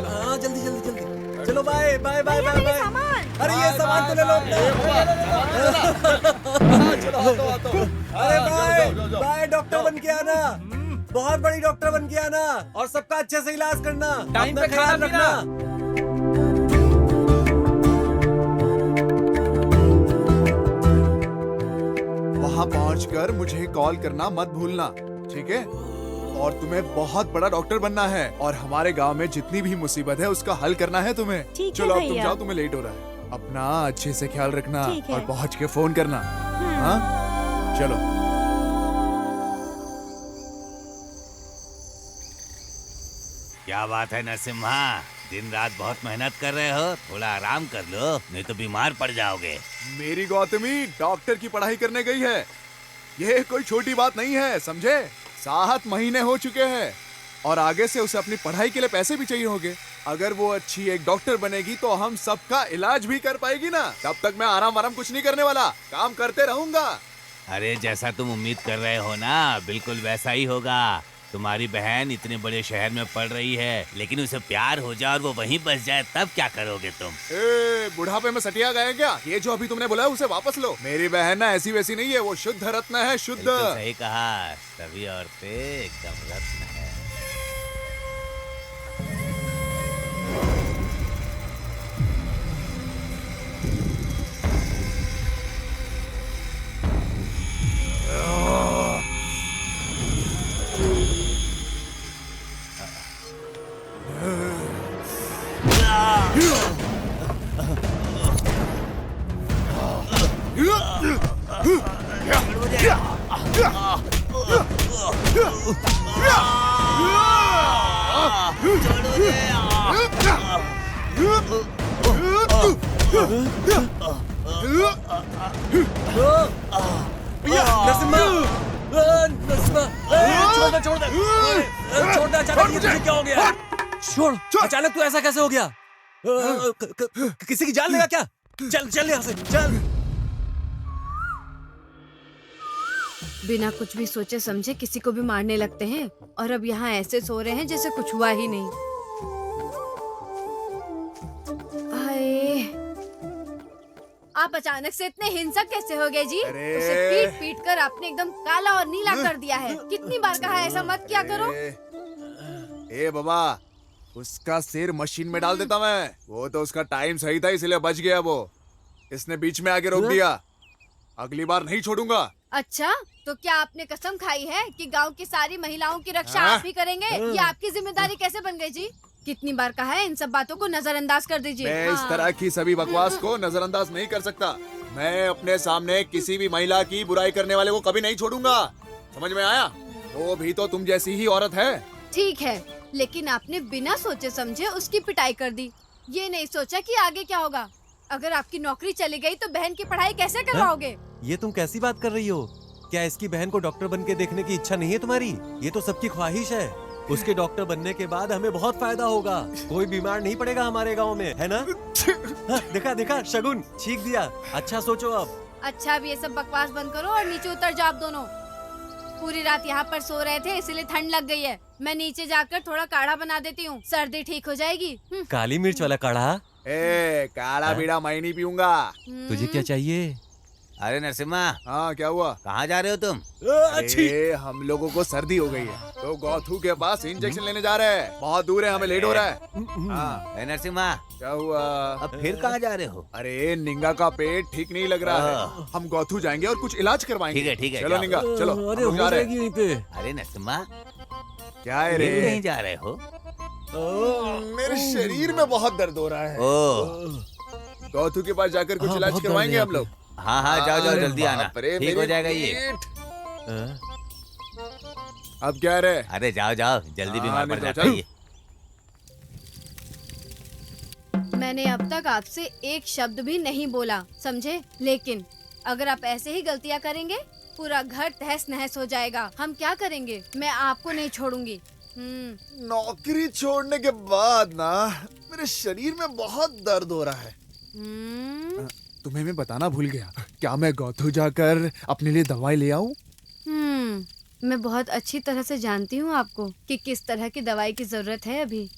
हाँ जल्दी जल्दी जल्दी। चलो bye bye bye bye bye. अरे ये सामान तो ले लो। अरे बाय बाय, डॉक्टर बन के आना। बहुत बड़ी डॉक्टर बन के आना और सबका अच्छे से इलाज करना।
टाइम पे
अपना ख्याल रखना।
वहाँ पहुँचकर मुझे कॉल करना मत भूलना, ठीक है? और तुम्हें बहुत बड़ा डॉक्टर बनना है और हमारे गांव में जितनी भी मुसीबत है उसका हल करना है तुम्हें।
ठीक है
चलो अब तुम
भैया।
जाओ, तुम्हें लेट हो रहा है। अपना अच्छे से ख्याल रखना
ठीक है।
और पहुँच के फोन करना। हाँ चलो।
क्या बात है नरसिम्हा, दिन रात बहुत मेहनत कर रहे हो, थोड़ा आराम कर लो नहीं तो बीमार पड़ जाओगे।
मेरी गौतमी डॉक्टर की पढ़ाई करने गई है
ये कोई छोटी बात नहीं है, समझे? 7 महीने हो चुके हैं और आगे से उसे अपनी पढ़ाई के लिए पैसे भी चाहिए होंगे। अगर वो अच्छी एक डॉक्टर बनेगी तो हम सबका इलाज भी कर पाएगी ना। तब तक मैं आराम कुछ नहीं करने वाला, काम करते रहूंगा।
अरे जैसा तुम उम्मीद कर रहे हो ना, बिल्कुल वैसा ही होगा। तुम्हारी बहन इतने बड़े शहर में पढ़ रही है, लेकिन उसे प्यार हो जाए और वो वहीं बस जाए, तब क्या करोगे तुम?
बुढ़ापे में सटिया गए क्या? ये जो अभी तुमने बोला उसे वापस लो। मेरी बहन ना ऐसी वैसी नहीं है, वो शुद्ध रत्न है, शुद्ध।
सही कहा, सभी औरतें एकदम रत्न है।
छोड़, अचानक तू ऐसा कैसे हो गया? किसी की जान लेगा क्या? चल चल यहाँ से, चल।
बिना कुछ भी सोचे समझे किसी को भी मारने लगते हैं और अब यहाँ ऐसे सो रहे हैं जैसे कुछ हुआ ही नहीं। हाय, आप अचानक से इतने हिंसक कैसे हो गए जी? उसे पीट पीट कर आपने एकदम काला और नीला कर दिया है। कितनी बार कहा है ऐसा मत किया करो।
ए बाबा, उसका सिर मशीन में डाल देता मैं। वो तो उसका टाइम सही था इसलिए बच गया वो। इसने बीच में आके रोक दिया। अगली बार नहीं छोड़ूंगा।
अच्छा, तो क्या आपने कसम खाई है कि गांव की सारी महिलाओं की रक्षा आप ही करेंगे? ये आपकी जिम्मेदारी कैसे बन गई जी? कितनी बार कहा है इन सब बातों को नजरअंदाज कर दीजिए।
मैं इस तरह की सभी बकवास को नजरअंदाज नहीं कर सकता। मैं अपने सामने किसी भी महिला की बुराई करने वाले को कभी नहीं छोड़ूंगा। समझ में आया? वो भी तो तुम जैसी ही औरत है।
ठीक है, लेकिन आपने बिना सोचे समझे उसकी पिटाई कर दी। ये नहीं सोचा कि आगे क्या होगा। अगर आपकी नौकरी चली गई तो बहन की पढ़ाई कैसे करवाओगे?
ये तुम कैसी बात कर रही हो? क्या इसकी बहन को डॉक्टर बन के देखने की इच्छा नहीं है तुम्हारी? ये तो सबकी ख्वाहिश है। उसके डॉक्टर बनने के बाद हमें बहुत फायदा होगा। कोई बीमार नहीं पड़ेगा हमारे गांव में, है ना? देखा देखा, शगुन छींक दिया। अच्छा सोचो अब।
अच्छा, अब ये सब बकवास बंद करो और नीचे उतर जाओ आप दोनों। पूरी रात यहाँ पर सो रहे थे इसलिए ठंड लग गई है। मैं नीचे जाकर थोड़ा काढ़ा बना देती हूँ, सर्दी ठीक हो जाएगी।
काली मिर्च वाला काढ़ा?
काला बीड़ा मैं नहीं पीऊंगा।
तुझे क्या चाहिए?
अरे नरसिम्हा।
हाँ, क्या हुआ?
कहाँ जा रहे हो तुम?
हम लोगों को सर्दी हो गई है तो गौथू के पास इंजेक्शन लेने जा रहे हैं। बहुत दूर है, हमें लेट हो रहा है।
नरसिम्हा,
क्या हुआ?
अब फिर कहाँ जा रहे हो?
अरे निंगा का पेट ठीक नहीं लग रहा है। हम गौथू जाएंगे और कुछ इलाज करवाएंगे।
ठीक है ठीक है,
चलो निंगा, चलो।
अरे
हम जा रहे हैं।
यहीं पे।
अरे नरसिम्हा,
क्या है रे?
कहीं जा रहे हो?
मेरे शरीर में बहुत दर्द हो रहा है। गौथू के पास जाकर कुछ इलाज करवाएंगे हम लोग।
हाँ हाँ, जाओ जाओ, जल्दी आना, ठीक हो जाएगा ये।
अब क्या रे?
अरे जाओ जाओ, जल्दी बीमार पड़ जाता है ये।
मैंने अब तक आपसे एक शब्द भी नहीं बोला, समझे? लेकिन अगर आप ऐसे ही गलतियाँ करेंगे पूरा घर तहस नहस हो जाएगा। हम क्या करेंगे? मैं आपको नहीं छोड़ूंगी।
नौकरी छोड़ने के बाद ना मेरे शरीर में बहुत दर्द हो रहा है। तुम्हें मैं बताना भूल गया। क्या मैं गौथू जाकर अपने लिए दवाई ले आऊं?
मैं बहुत अच्छी तरह से जानती हूँ आपको कि किस तरह की दवाई की जरूरत है अभी।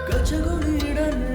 ಕಚಗುಳಿಡನೆ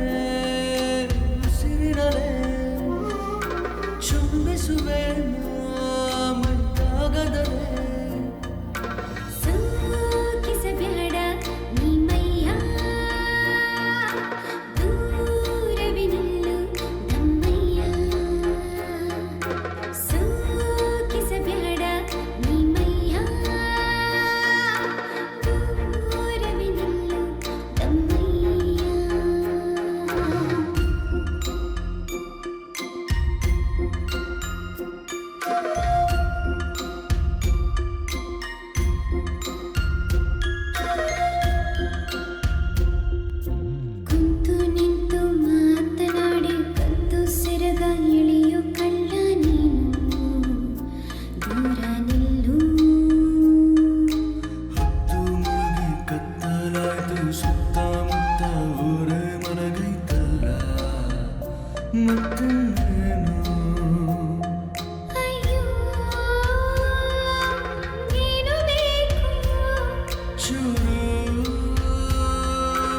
ಶುರು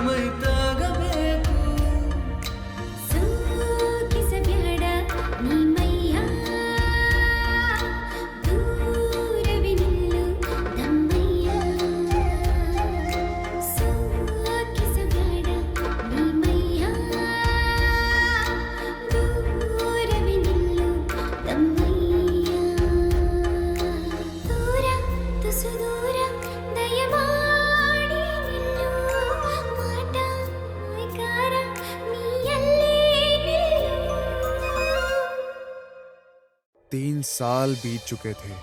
ಮೈತಾಗಬೇಕು
ಸೋಕಿಸಬೇಡ ನೀ ಮೈಯ ದೂರವೇ ನಿಲ್ಲು ದಮ್ಮಯ್ಯ ಸೋಕಿಸಬೇಡ ನೀ ಮೈಯ ದೂರವೇ ನಿಲ್ಲು ದಮ್ಮಯ್ಯ ದೂರ ತುಸು ದೂರ ದಯಮಾಡಿ ನಿಲ್ಲು ಮಾಟ ಮೈಕಾರ ನೀಯಲ್ಲೇ ನಿಲ್ಲು
3 साल बीत चुके थे।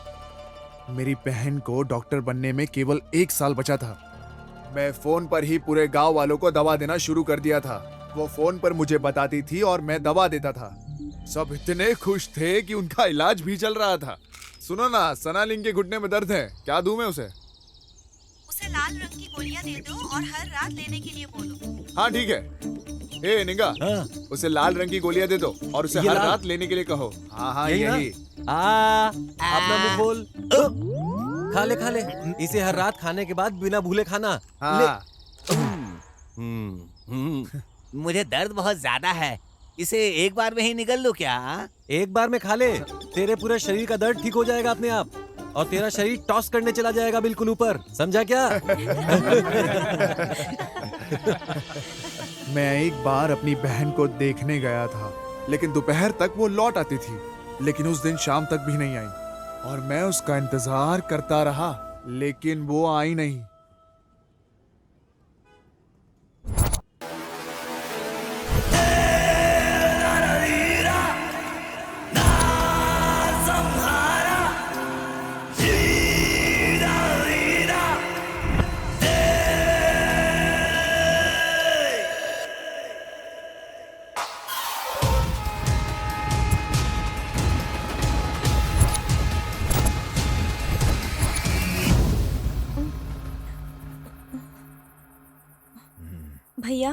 मेरी बहन को डॉक्टर बनने में केवल 1 साल बचा था। मैं फोन पर ही पूरे गांव वालों को दवा देना शुरू कर दिया था। वो फोन पर मुझे बताती थी और मैं दवा देता था। सब इतने खुश थे कि उनका इलाज भी चल रहा था। सुनो ना, सनालिंग के घुटने में दर्द है, क्या दूं मैं उसे?
उसे लाल रंग की गोलियां दे दो और हर रात लेने के लिए बोलो।
हाँ ठीक है। ए निगा, उसे लाल रंग की गोलियां दे दो और उसे
ये
हर
लाल?
रात लेने के लिए कहो। हाँ हाँ
यही ना?
यही।
अपना मुंह खोल। खा ले इसे हर रात खाने के बाद बिना भूले खाना।
हाँ।
मुझे दर्द बहुत ज्यादा है, इसे एक बार में ही निकल लो क्या?
एक बार में खा ले, तेरे पूरे शरीर का दर्द ठीक हो जाएगा अपने आप और तेरा शरीर टॉस करने चला जाएगा बिल्कुल ऊपर, समझा क्या?
मैं एक बार अपनी बहन को देखने गया था, लेकिन दोपहर तक वो लौट आती थी, लेकिन उस दिन शाम तक भी नहीं आई और मैं उसका इंतजार करता रहा, लेकिन वो आई नहीं।
भैया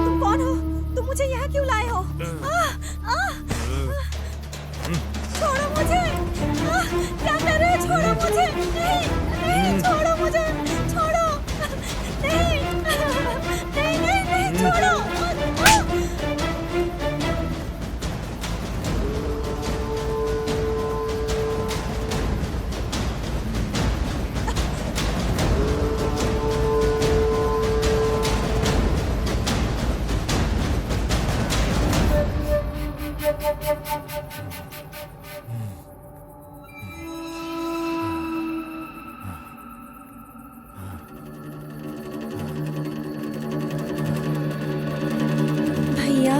तुम कौन हो? तुम मुझे यहाँ क्यों लाए हो? छोड़ो मुझे! क्या कर रहे हो? छोड़ो मुझे! नहीं, छोड़ो मुझे! छोड़ो! नहीं, छोड़ो! भैया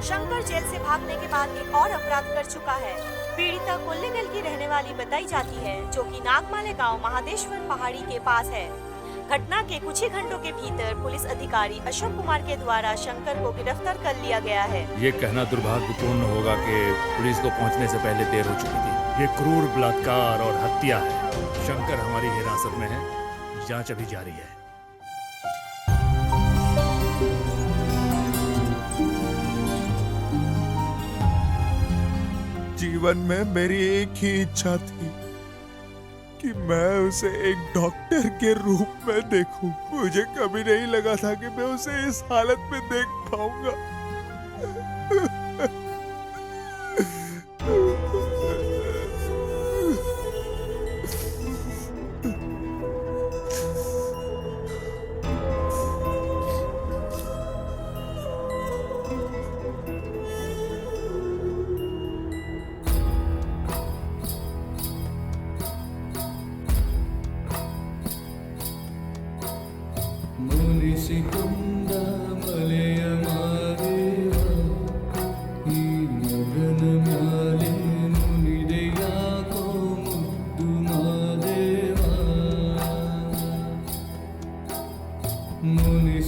शंकर जेल से भागने के बाद एक और अपराध कर चुका है। पीड़िता कोल्लेगल की रहने वाली बताई जाती है, जो कि नागमाले गांव महादेश्वर पहाड़ी के पास है। घटना के कुछ ही घंटों के भीतर पुलिस अधिकारी अशोक कुमार के द्वारा शंकर को गिरफ्तार कर लिया गया है।
ये कहना दुर्भाग्यपूर्ण होगा कि पुलिस को पहुंचने से पहले देर हो चुकी थी। ये क्रूर बलात्कार और हत्या है। शंकर हमारी हिरासत में है, जांच अभी जारी है।
जीवन में मेरी एक ही इच्छा थी कि मैं उसे एक डॉक्टर के रूप में देखूं। मुझे कभी नहीं लगा था कि मैं उसे इस हालत में देख पाऊंगा।
ಮುನಿಸಿಕೊಂಡ ಮಲೆಯ ಮಾದೇವ ಈ ಮಗನ ಮ್ಯಾಲೆ ಮುನಿದೆ ಯಾಕೋ ಮುದ್ದು ಮಾದೇವ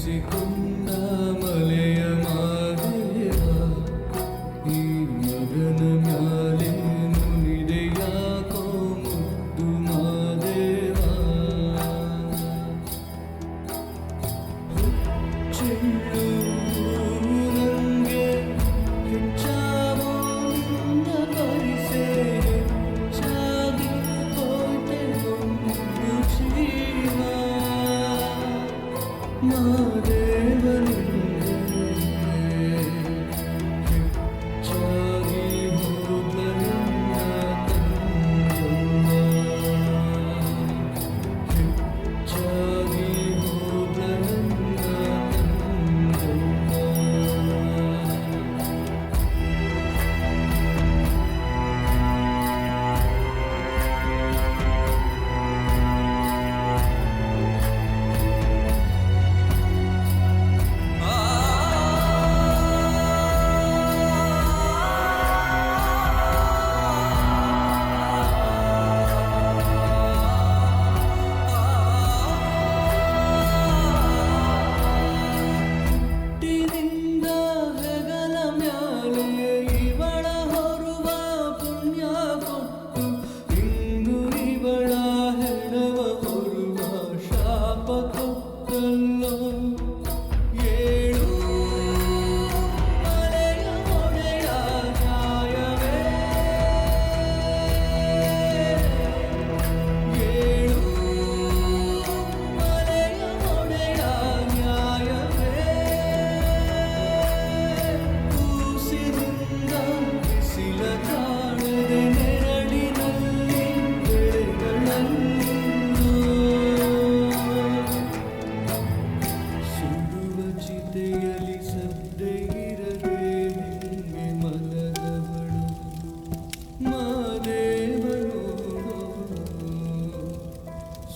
ನೆನೆಸಿಕೊಂಡ ಮಲೆಯ ಮಾದೇವ ಈ ಮಗನ ಮ್ಯಾಲೆ ನುಡಿದೆ ಯಾಕೋ ಮುದ್ದು ಮಾದೇವ ಹುಚ್ಚೆಳ್ಳು ನಂಗೆ ಹೆಚ್ಚಾವೋ ನಿನ್ನ ಪರಿಸೆ ಹೆಚ್ಚಾಗಿ ಹೋಯ್ತೆ ಒಂದು ಜೀವ ಮಾದೇವನಿಂದೆ ಹೆಚ್ಚಾಗಿ ಹೋದ ನನ್ನ ತಂದೆವ್ವ ಹೆಚ್ಚಾಗಿ ಹೋದ ನನ್ನ ತಂದೆವ್ವ ಹುಟ್ಟಿನಿಂದ ಹೆಗಲ ಮ್ಯಾಲೆ ಇವಳ ಹೊರುವ ಪುಣ್ಯ ಕೊಟ್ಟು ಇಂದು ಇವಳ ಹೆಣವ ಹೊರುವ ಶಾಪ ಕೊಟ್ಟಲ್ಲೋ ಏಳು ಮಲೆಯ ಒಡೆಯ ನ್ಯಾಯವೇ ಏಳು ಮಲೆಯ ಒಡೆಯ ನ್ಯಾಯವೇ ಕೂಸಿನಿಂದ ಬಿಸಿಲ ಕಾಣದೆ ನೆರಳಿನಲ್ಲಿ ಬೆಳೆಗಳಲ್ಲಿಂದು ಸುಡುವ ಚಿತೆಯಲಿ ಸದ್ದೆ ಇರದೆ ನಿಂಗೆ ಮಲಗವಳು ಮಾದೇವನು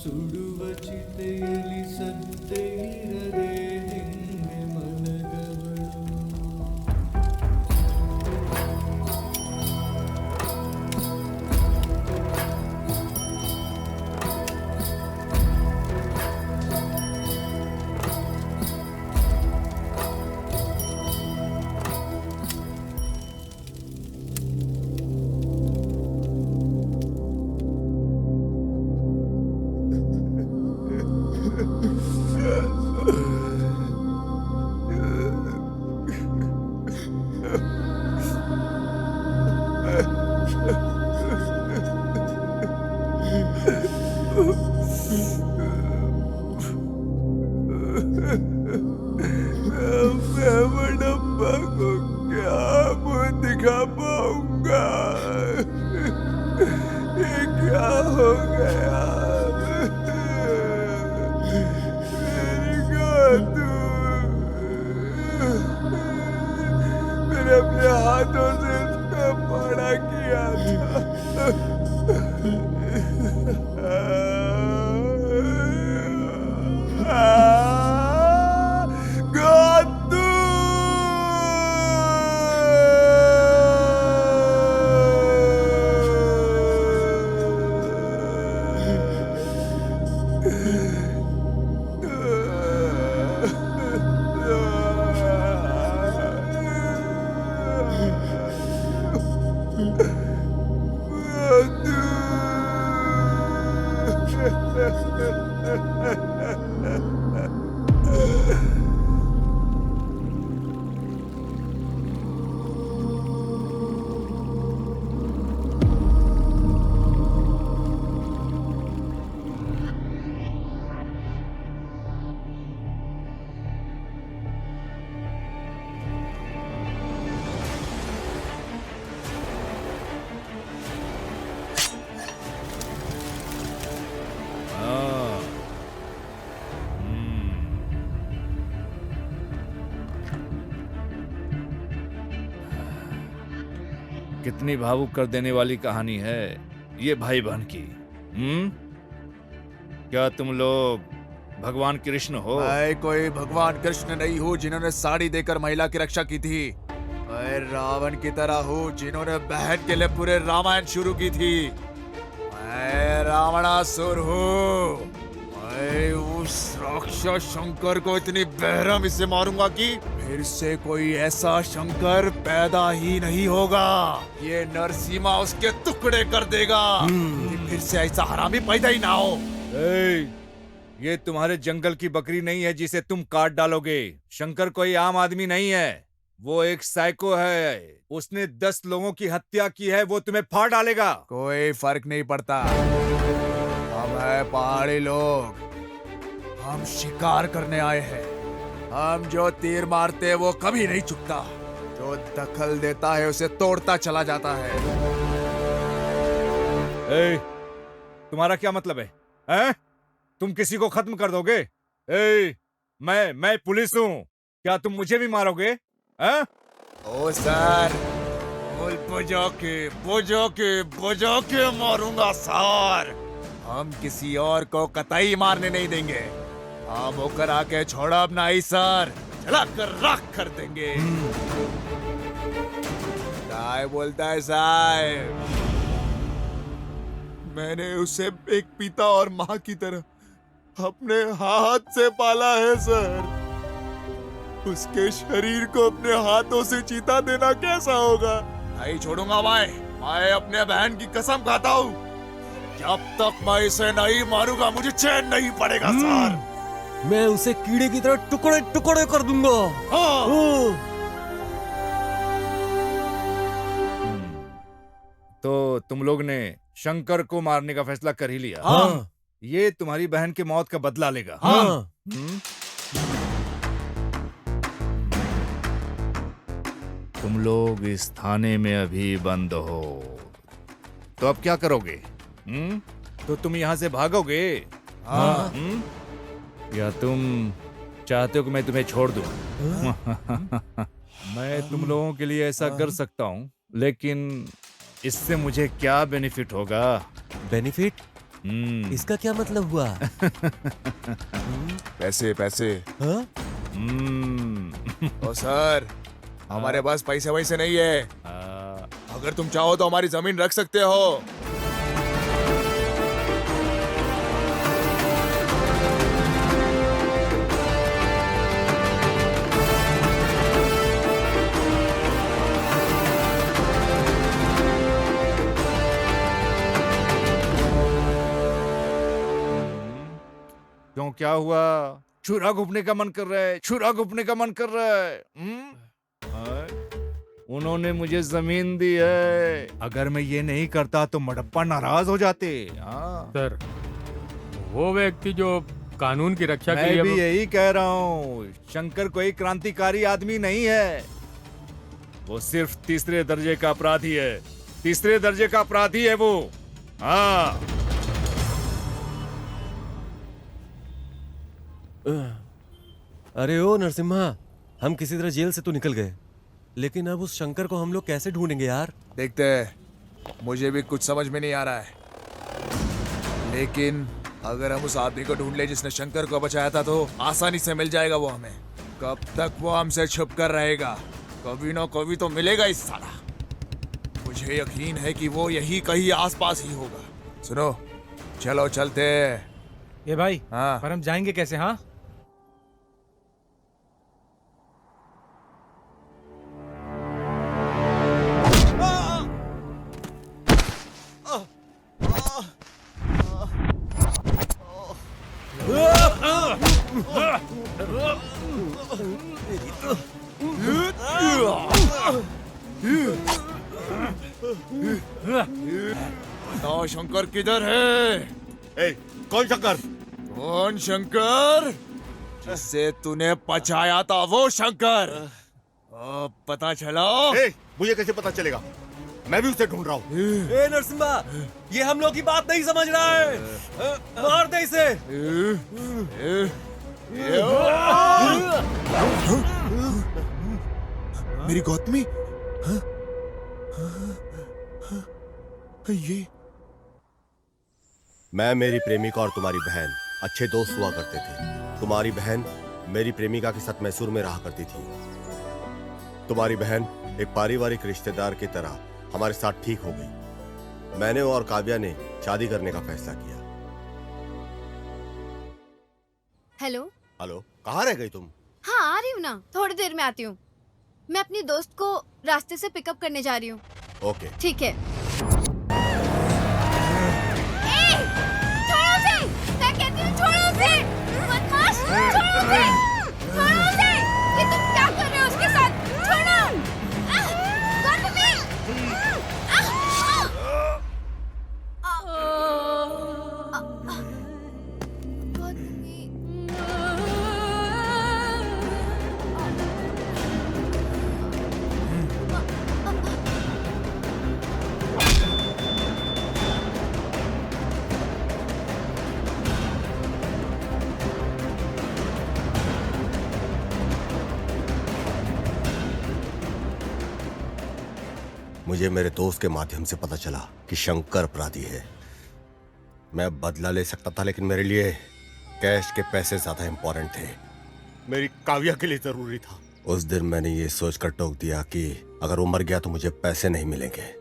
ಸುಡುವ ಚಿತೆಯಲಿ ಸದ್ದೆ ಇರದೆ ನಿಂಗೆ ಮಲಗವಳು
मैं बड़प्पा को क्या मुंह दिखा पाऊंगा? ये क्या हो गया? मेरी गातू मैंने अपने हाथों से इसका बड़ा किया था। गातू
कितनी भावुक कर देने वाली कहानी है ये भाई बहन की। क्या तुम लोग भगवान कृष्ण हो?
मैं कोई भगवान कृष्ण नहीं हूँ जिन्होंने साड़ी देकर महिला की रक्षा की थी। मैं रावण की तरह हूँ जिन्होंने बहन के लिए पूरे रामायण शुरू की थी। मैं रावणासुर हूँ। मैं उस राक्षस हमेशा शंकर को इतनी बेरहमी से मारूंगा कि फिर से कोई ऐसा शंकर पैदा ही नहीं होगा। ये नरसिम्हा उसके टुकड़े कर देगा कि फिर से ऐसा हरामी पैदा ही ना हो।
ये तुम्हारे जंगल की बकरी नहीं है जिसे तुम काट डालोगे। शंकर कोई आम आदमी नहीं है, वो एक साइको है। उसने 10 लोगों की हत्या की है, वो तुम्हें फाड़ डालेगा।
कोई फर्क नहीं पड़ता, हम है पहाड़ी लोग, हम शिकार करने आए हैं। हम जो तीर मारते हैं वो कभी नहीं चुकता, जो दखल देता है उसे तोड़ता चला जाता है।
तुम्हारा क्या मतलब है, हैं? तुम किसी को खत्म कर दोगे? मैं पुलिस हूँ, क्या तुम मुझे भी मारोगे? हैं?
ओ सर, बुझो के मारूंगा सर। हम किसी और को कतई मारने नहीं देंगे। हम होकर आके छोड़ा अपना ही सर, चला कर राख कर देंगे। क्या बोलता है साहब? मैंने उसे एक पिता और माँ की तरह अपने हाथ से पाला है सर। उसके शरीर को अपने हाथों से चीता देना कैसा होगा? नहीं छोड़ूंगा मैं अपने बहन की कसम खाता हूँ। जब तक मैं इसे नहीं मारूंगा मुझे चैन नहीं पड़ेगा सर।
मैं उसे कीड़े की तरह टुकड़े टुकड़े कर दूंगा।
तो तुम लोग ने शंकर को मारने का फैसला कर ही लिया?
हाँ।
ये तुम्हारी बहन की मौत का बदला लेगा।
हाँ।
तुम लोग इस थाने में अभी बंद हो, तो अब क्या करोगे? तो तुम यहाँ से भागोगे?
हाँ।
या तुम चाहते हो कि मैं तुम्हें छोड़ दूं? मैं तुम लोगों के लिए ऐसा कर सकता हूँ, लेकिन इससे मुझे क्या बेनिफिट होगा?
बेनिफिट? इसका क्या मतलब हुआ?
पैसे पैसे।
हाँ?
ओ सर, हमारे पास पैसे वैसे नहीं है। अगर तुम चाहो तो हमारी जमीन रख सकते हो।
क्यों, क्या हुआ? छुरा घुपने का मन कर रहा है? छुरा घुपने का मन कर रहा है? उन्होंने मुझे जमीन दी है, अगर मैं ये नहीं करता तो मडप्पा नाराज हो जाते।
सर, वो व्यक्ति जो कानून की रक्षा के
मैं
लिए
भी यही कह रहा हूँ, शंकर कोई क्रांतिकारी आदमी नहीं है, वो सिर्फ तीसरे दर्जे का अपराधी है। तीसरे दर्जे का अपराधी है वो। हाँ।
अरे ओ नरसिम्हा, हम किसी तरह जेल से तो निकल गए, लेकिन अब उस शंकर को हम लोग कैसे ढूंढेंगे यार?
देखते हैं, मुझे भी कुछ समझ में नहीं आ रहा है। लेकिन अगर हम उस आदमी को ढूंढ ले जिसने शंकर को बचाया था तो आसानी से मिल जाएगा वो हमें। कब तक वो हमसे छुप कर रहेगा? कभी ना कभी तो मिलेगा इस साला। मुझे यकीन है कि वो यही कहीं आसपास ही होगा। सुनो, चलो चलते।
ये भाई,
हाँ,
पर हम जाएंगे कैसे? हाँ,
बताओ शंकर किधर है?
कौन शंकर?
कौन शंकर? जिससे तूने बचाया था वो शंकर। अब पता चला?
मुझे कैसे पता चलेगा? मैं भी उसे ढूंढ रहा हूँ।
ए नरसिम्हा, ये हम लोग की बात नहीं समझ रहा है। मार दे इसे।
मेरी गौतमी? ये
मैं, मेरी प्रेमिका और तुम्हारी बहन अच्छे दोस्त हुआ करते थे। तुम्हारी बहन मेरी प्रेमिका के साथ मैसूर में रहा करती थी। तुम्हारी बहन एक पारिवारिक रिश्तेदार की तरह हमारे साथ ठीक हो गई। मैंने और काव्या ने शादी करने का फैसला किया।
हेलो,
हेलो, कहाँ रह गई तुम?
हाँ आ रही हूँ ना, थोड़ी देर में आती हूँ। मैं अपनी दोस्त को रास्ते से पिकअप करने जा रही हूँ।
ओके।
ठीक है। ए, छोड़ो उसे! मैं कहती हूँ छोड़ो उसे! बदमाश, छोड़ो उसे! छोड़ो उसे! ये तुम क्या कर रहे हो उसके साथ? छोड़ो! गौतमी!
मुझे मेरे दोस्त के माध्यम से पता चला कि शंकर अपराधी है। मैं बदला ले सकता था, लेकिन मेरे लिए कैश के पैसे ज्यादा इंपॉर्टेंट थे। मेरी काव्या के लिए जरूरी था। उस दिन मैंने ये सोचकर टोक दिया कि अगर वो मर गया तो मुझे पैसे नहीं मिलेंगे,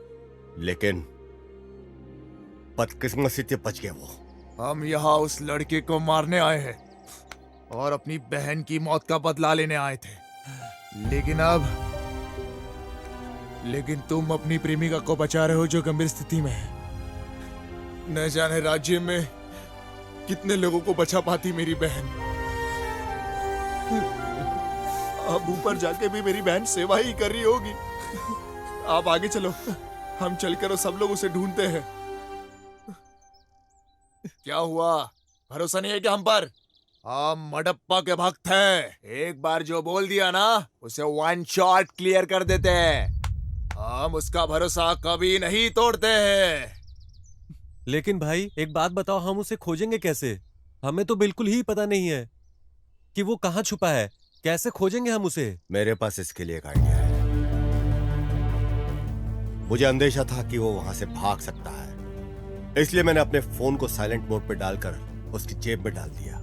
लेकिन बदकिस्मती से बच गया वो।
हम यहाँ उस लड़के को मारने आए हैं और अपनी बहन की मौत का बदला लेने आए थे, लेकिन तुम अपनी प्रेमिका को बचा रहे हो जो गंभीर स्थिति में है। न जाने राज्य में कितने लोगों को बचा पाती मेरी बहन। अब ऊपर जाके भी मेरी बहन सेवा ही कर रही होगी। आप आगे चलो, हम चलकर सब लोग उसे ढूंढते हैं। क्या हुआ, भरोसा नहीं है क्या हम पर? हम मडप्पा के भक्त हैं। एक बार जो बोल दिया ना, उसे वन शॉट क्लियर कर देते हैं। हम उसका भरोसा कभी नहीं तोड़ते हैं।
लेकिन भाई एक बात बताओ, हम उसे खोजेंगे कैसे? हमें तो बिल्कुल ही पता नहीं है कि वो कहाँ छुपा है। कैसे खोजेंगे हम उसे?
मेरे पास इसके लिए एक आइडिया है। मुझे अंदेशा था कि वो वहां से भाग सकता है, इसलिए मैंने अपने फोन को साइलेंट मोड पे डालकर उसकी जेब में डाल दिया।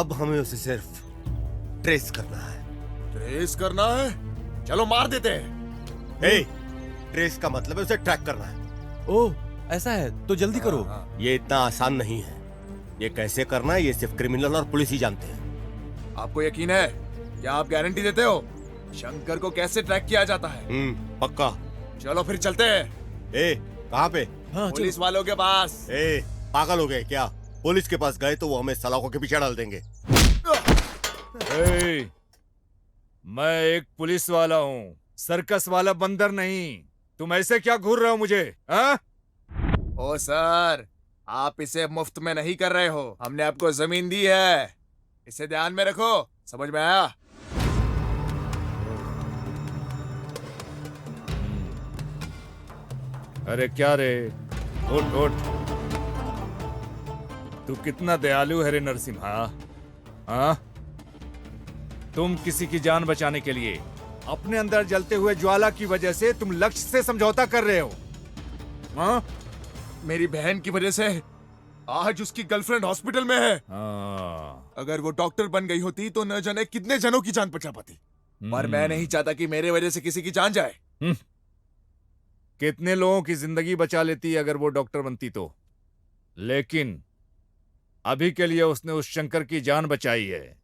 अब हमें उसे सिर्फ ट्रेस करना है।
ट्रेस करना है? चलो मार देते हैं।
ट्रेस का मतलब है उसे ट्रैक करना है।
ओह, ऐसा है तो जल्दी करो।
ये इतना आसान नहीं है। ये कैसे करना है ये सिर्फ क्रिमिनल और पुलिस ही जानते हैं।
आपको यकीन है? क्या आप गारंटी देते हो? शंकर को कैसे ट्रैक किया जाता है?
पक्का।
चलो फिर चलते हैं।
कहाँ पे?
पुलिस वालों के पास।
पागल हो गए क्या? पुलिस के पास गए तो वो हमें सलाखों के पीछे डाल देंगे।
मैं एक पुलिस वाला हूँ, सर्कस वाला बंदर नहीं। तुम ऐसे क्या घूर रहे हो मुझे?
ओ सर, आप इसे मुफ्त में नहीं कर रहे हो। हमने आपको जमीन दी है, इसे ध्यान में रखो। समझ में आया?
अरे क्या रे, उठ उठ। तू कितना दयालु है रे नरसिम्हा। हाँ, तुम किसी की जान बचाने के लिए अपने अंदर जलते हुए ज्वाला की वजह से तुम लक्ष्य से समझौता कर रहे हो। हाँ?
मेरी बहन की वजह से आज उसकी गर्लफ्रेंड हॉस्पिटल में है। अगर वो डॉक्टर बन गई होती तो न जाने कितने जनों की जान बचा पाती। पर मैं नहीं चाहता कि मेरे वजह से किसी की जान जाए।
कितने लोगों की जिंदगी बचा लेती अगर वो डॉक्टर बनती तो। लेकिन अभी के लिए उसने उस शंकर की जान बचाई है।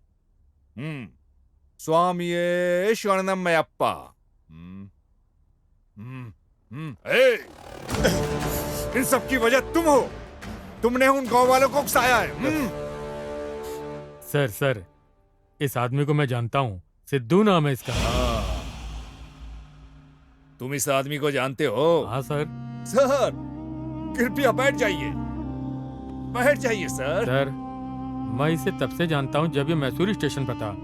स्वामी शरणमयप्पा। इन सब की वजह तुम हो। तुमने उन गांव वालों को उकसाया है।
सर, इस आदमी को मैं जानता हूँ। सिद्धू नाम है इसका।
तुम इस आदमी को जानते हो?
हाँ सर।
सर, कृपया बैठ जाइए। बैठ जाइए
सर, मैं इसे तब से जानता हूँ जब ये मैसूर स्टेशन पर था।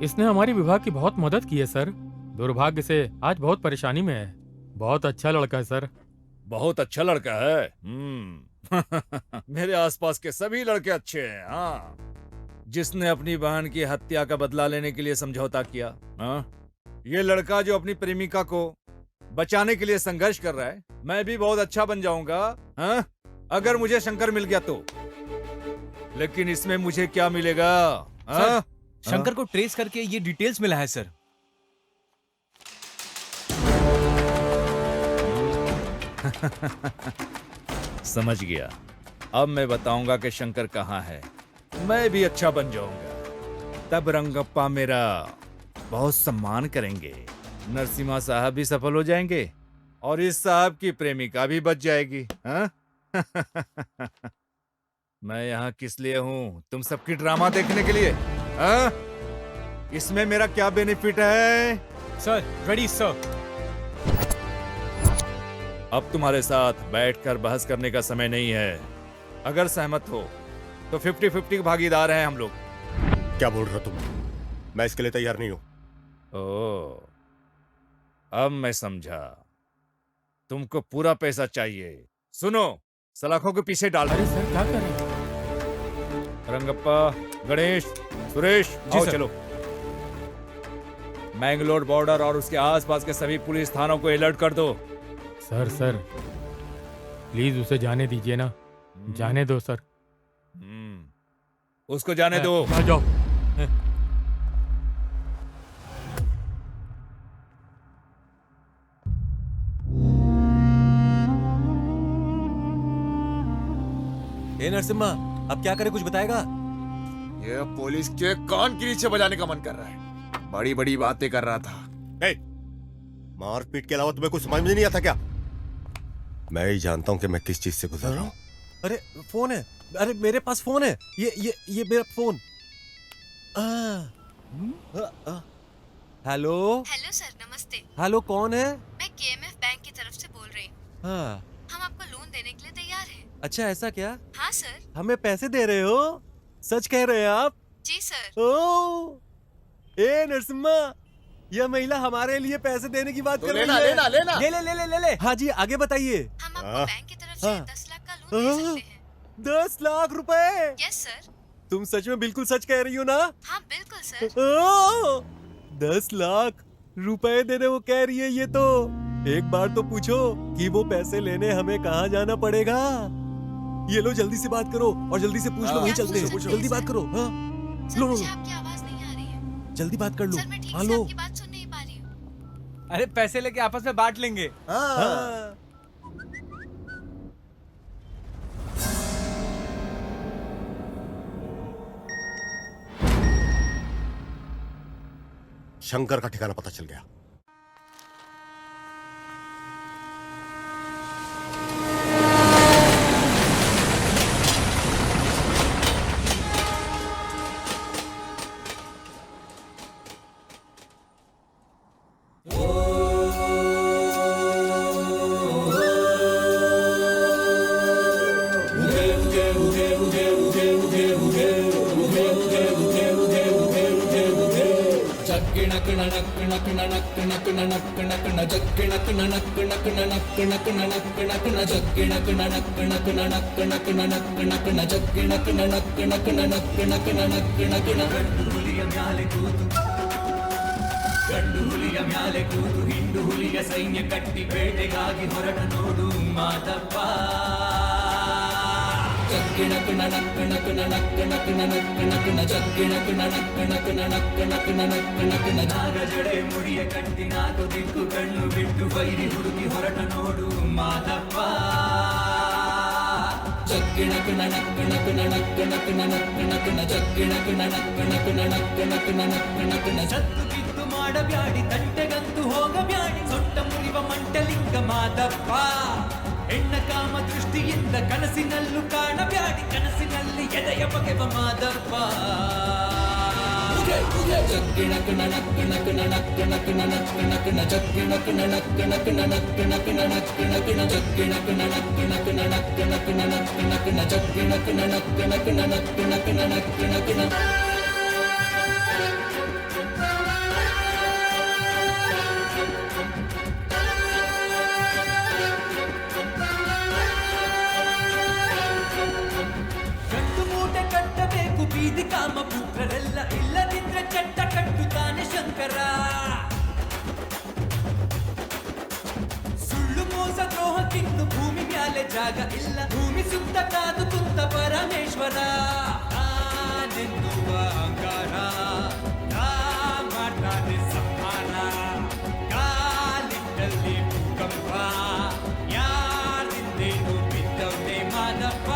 इसने हमारी विभाग की बहुत मदद की है सर। दुर्भाग्य से आज बहुत परेशानी में है। बहुत अच्छा लड़का है सर।
बहुत अच्छा लड़का है। मेरे आसपास के सभी लड़के अच्छे हैं। हाँ, जिसने अपनी बहन की हत्या का बदला लेने के लिए समझौता किया। हाँ, ये लड़का जो अपनी प्रेमिका को बचाने के लिए संघर्ष कर रहा है। मैं भी बहुत अच्छा बन जाऊंगा। हाँ, अगर मुझे शंकर मिल गया तो। लेकिन इसमें मुझे क्या मिलेगा? हाँ?
शंकर को ट्रेस करके ये डिटेल्स मिला है सर।
समझ गया। अब मैं बताऊंगा कि शंकर कहाँ है। मैं भी अच्छा बन जाऊंगा। तब रंगप्पा मेरा बहुत सम्मान करेंगे। नरसिम्हा साहब भी सफल हो जाएंगे और इस साहब की प्रेमिका भी बच जाएगी। हाँ? मैं यहाँ किस लिए हूँ? तुम सबकी ड्रामा देखने के लिए? हाँ? इसमें मेरा क्या बेनिफिट है?
Sir, ready sir.
अब तुम्हारे साथ बैठकर बहस करने का समय नहीं है। अगर सहमत हो तो 50-50 भागीदार हैं हम लोग।
क्या बोल रहे हो तुम? मैं इसके लिए तैयार नहीं हूं।
ओह, अब मैं समझा। तुमको पूरा पैसा चाहिए। सुनो, सलाखों के पीछे डाल।
अरे सर क्या कर रहे हैं?
रंगप्पा, गणेश, सुरेश, आओ चलो। मैंगलोर बॉर्डर और उसके आसपास के सभी पुलिस थानों को अलर्ट कर दो।
सर प्लीज उसे जाने दीजिए ना। जाने दो सर।
उसको जाने दो।
आ जाओ।
ए नरसिम्हा, अब क्या करे, कुछ बताएगा?
ये पुलिस के कान के नीचे बजाने का मन कर रहा है। बड़ी बड़ी बातें कर रहा था।
मारपीट के अलावा तुम्हें कुछ समझ में नहीं आता क्या? मैं ही जानता हूं कि मैं किस चीज से गुजर रहा हूं।
अरे फोन है, अरे मेरे पास फोन है। ये मेरा फोन। हेलो।
हेलो सर, नमस्ते।
हेलो, कौन है?
मैं केएमएफ बैंक की तरफ से बोल रही हूँ।
हाँ।
हम आपको लोन देने के लिए तैयार हैं।
अच्छा, ऐसा क्या?
हाँ सर।
हमें पैसे दे रहे हो? सच कह रहे हैं आप?
जी सर।
ओ, ए नरसिम्हा, यह महिला हमारे लिए पैसे देने की बात कर रही है।
लेना।
ले। हाँ जी, आगे बताइए।
हम आपको बैंक की तरफ से 10 लाख का लोन दे सकते हैं।
10 लाख रुपए?
Yes sir.
तुम सच में बिल्कुल सच कह रही हो ना?
हाँ बिल्कुल सर।
10 लाख रुपए देने वो कह रही है। ये तो एक बार तो पूछो कि वो पैसे लेने हमें कहाँ जाना पड़ेगा। ये लो, जल्दी से बात करो और जल्दी से पूछ लो, वहीं चलते हैं। जल्दी बात करो। हाँ, लो।
आपकी आवाज नहीं आ रही है।
जल्दी बात कर लो।
सर, मैं ठीक से आपकी बात सुन नहीं पा रही हूँ।
अरे पैसे लेके आपस में बांट लेंगे।
हाँ।
शंकर का ठिकाना पता चल गया।
ಗಂಡು ಹುಲಿಯ ಮ್ಯಾಲೆ ಕೂತು ಹಿಂಡು ಹುಲಿಯ ಸೈನ್ಯ ಕಟ್ಟಿ ಬೇಟೆಗಾಗಿ ಹೊರಟ ನೋಡು ಮಾದಪ್ಪ. ಚಕ್ಕಿಣ ಕಿಣ ನಕ್ಕಣ ಕಿಣ ನಕ್ಕಣ ಕಿಣ ನಕ್ಕಣ ಕಿಣ ಚಕ್ಕಿಣ ಕಿಣ ನಕ್ಕಣ ಕಿಣ ನಕ್ಕಣ ಕಿಣ ನಕ್ಕಣ ಕಿಣ ನಾಗ ಜಡೆ ಮುಡಿಯ ಕಟ್ಟಿ ನಾಲ್ಕು ದಿಕ್ಕು ಕಣ್ಣು ಬಿಟ್ಟು ಬೈರಿ ಹುಡುಕಿ ಹೊರಟ ನೋಡು ಮಾದಪ್ಪ. ಚಕ್ಕಿಣ ಕಿಣ ನಕ್ಕಣ ಕಿಣ ನಕ್ಕಣ ಕಿಣ ನಕ್ಕಣ ಕಿಣ ಚಕ್ಕಿಣ ಕಿಣ ನಕ್ಕಣ ಕಿಣ ನಕ್ಕಣ ಕಿಣ ನಕ್ಕಣ ಕಿಣ ಸತ್ತು ಕಿತ್ತು ಮಾಡಬ್ಯಾಡಿ ತಂಟೆಗಂತೂ ಹೋಗಬ್ಯಾಡಿ ಸೊಟ್ಟ ಮುರಿವ ಮಂಟಲಿಂಗ ಮಾದಪ್ಪ. ಹೆಣ್ಣ ಕಾಮ ದೃಷ್ಟಿಯಿಂದ ಕನಸಿನಲ್ಲೂ ಕಾಣಬ್ಯಾಡಿ ಕನಸಿನಲ್ಲಿ ಎದೆಯ ಬಗೆವ ಮಾದಪ್ಪ. ಚಕ್ಕಿಣ ಕಿಣ ನಕ್ಕಣ ಕಿಣ ನಕ್ಕಣ ಕಿಣ ನಕ್ಕಣ ಕಿಣ ಚಕ್ಕಿಣ ಕಿಣ ನಕ್ಕಣ ಕಿಣ ನಕ್ಕಣ ಕಿಣ ನಕ್ಕಣ ಕಿಣ ಚಕ್ಕಿಣ ಕಿಣ ನಕ್ಕಣ ಕಿಣ ನಕ್ಕಣ ಕಿಣ ನಕ್ಕಣ ಕಿಣ ಚಕ್ಕಿಣ ಕಿಣ ನಕ್ಕಣ ಕಿಣ ನಕ್ಕಣ ಕಿಣ ನಕ್ಕಣ ಕಿಣ. ಬೀದಿ ಕಾಮ ಪುತ್ರರೆಲ್ಲ ಇಲ್ಲದಿದ್ರೆ ಚಟ್ಟ ಕಟ್ಟುತ್ತಾನೆ ಶಂಕರ. ಸುಳ್ಳು ಮೋಸ ದ್ರೋಹಕ್ಕಿಂದು ಭೂಮಿ ಮ್ಯಾಲೆ ಜಾಗ ಇಲ್ಲ. ಭೂಮಿ ಸುತ್ತ ಕಾದು ಕುಂತ ಪರಮೇಶ್ವರ. ನಾನೆನ್ನುವ ಅಂಗಾರ ಮಾಡ್ತಾನೆ ಸಂಹಾರ. ಕಾಲಿಟ್ಟಲ್ಲಿ ಭೂಕಂಪ ಯಾರಿಂದೇನು ಬಿದ್ದವನೇ ಮಾದಪ್ಪ.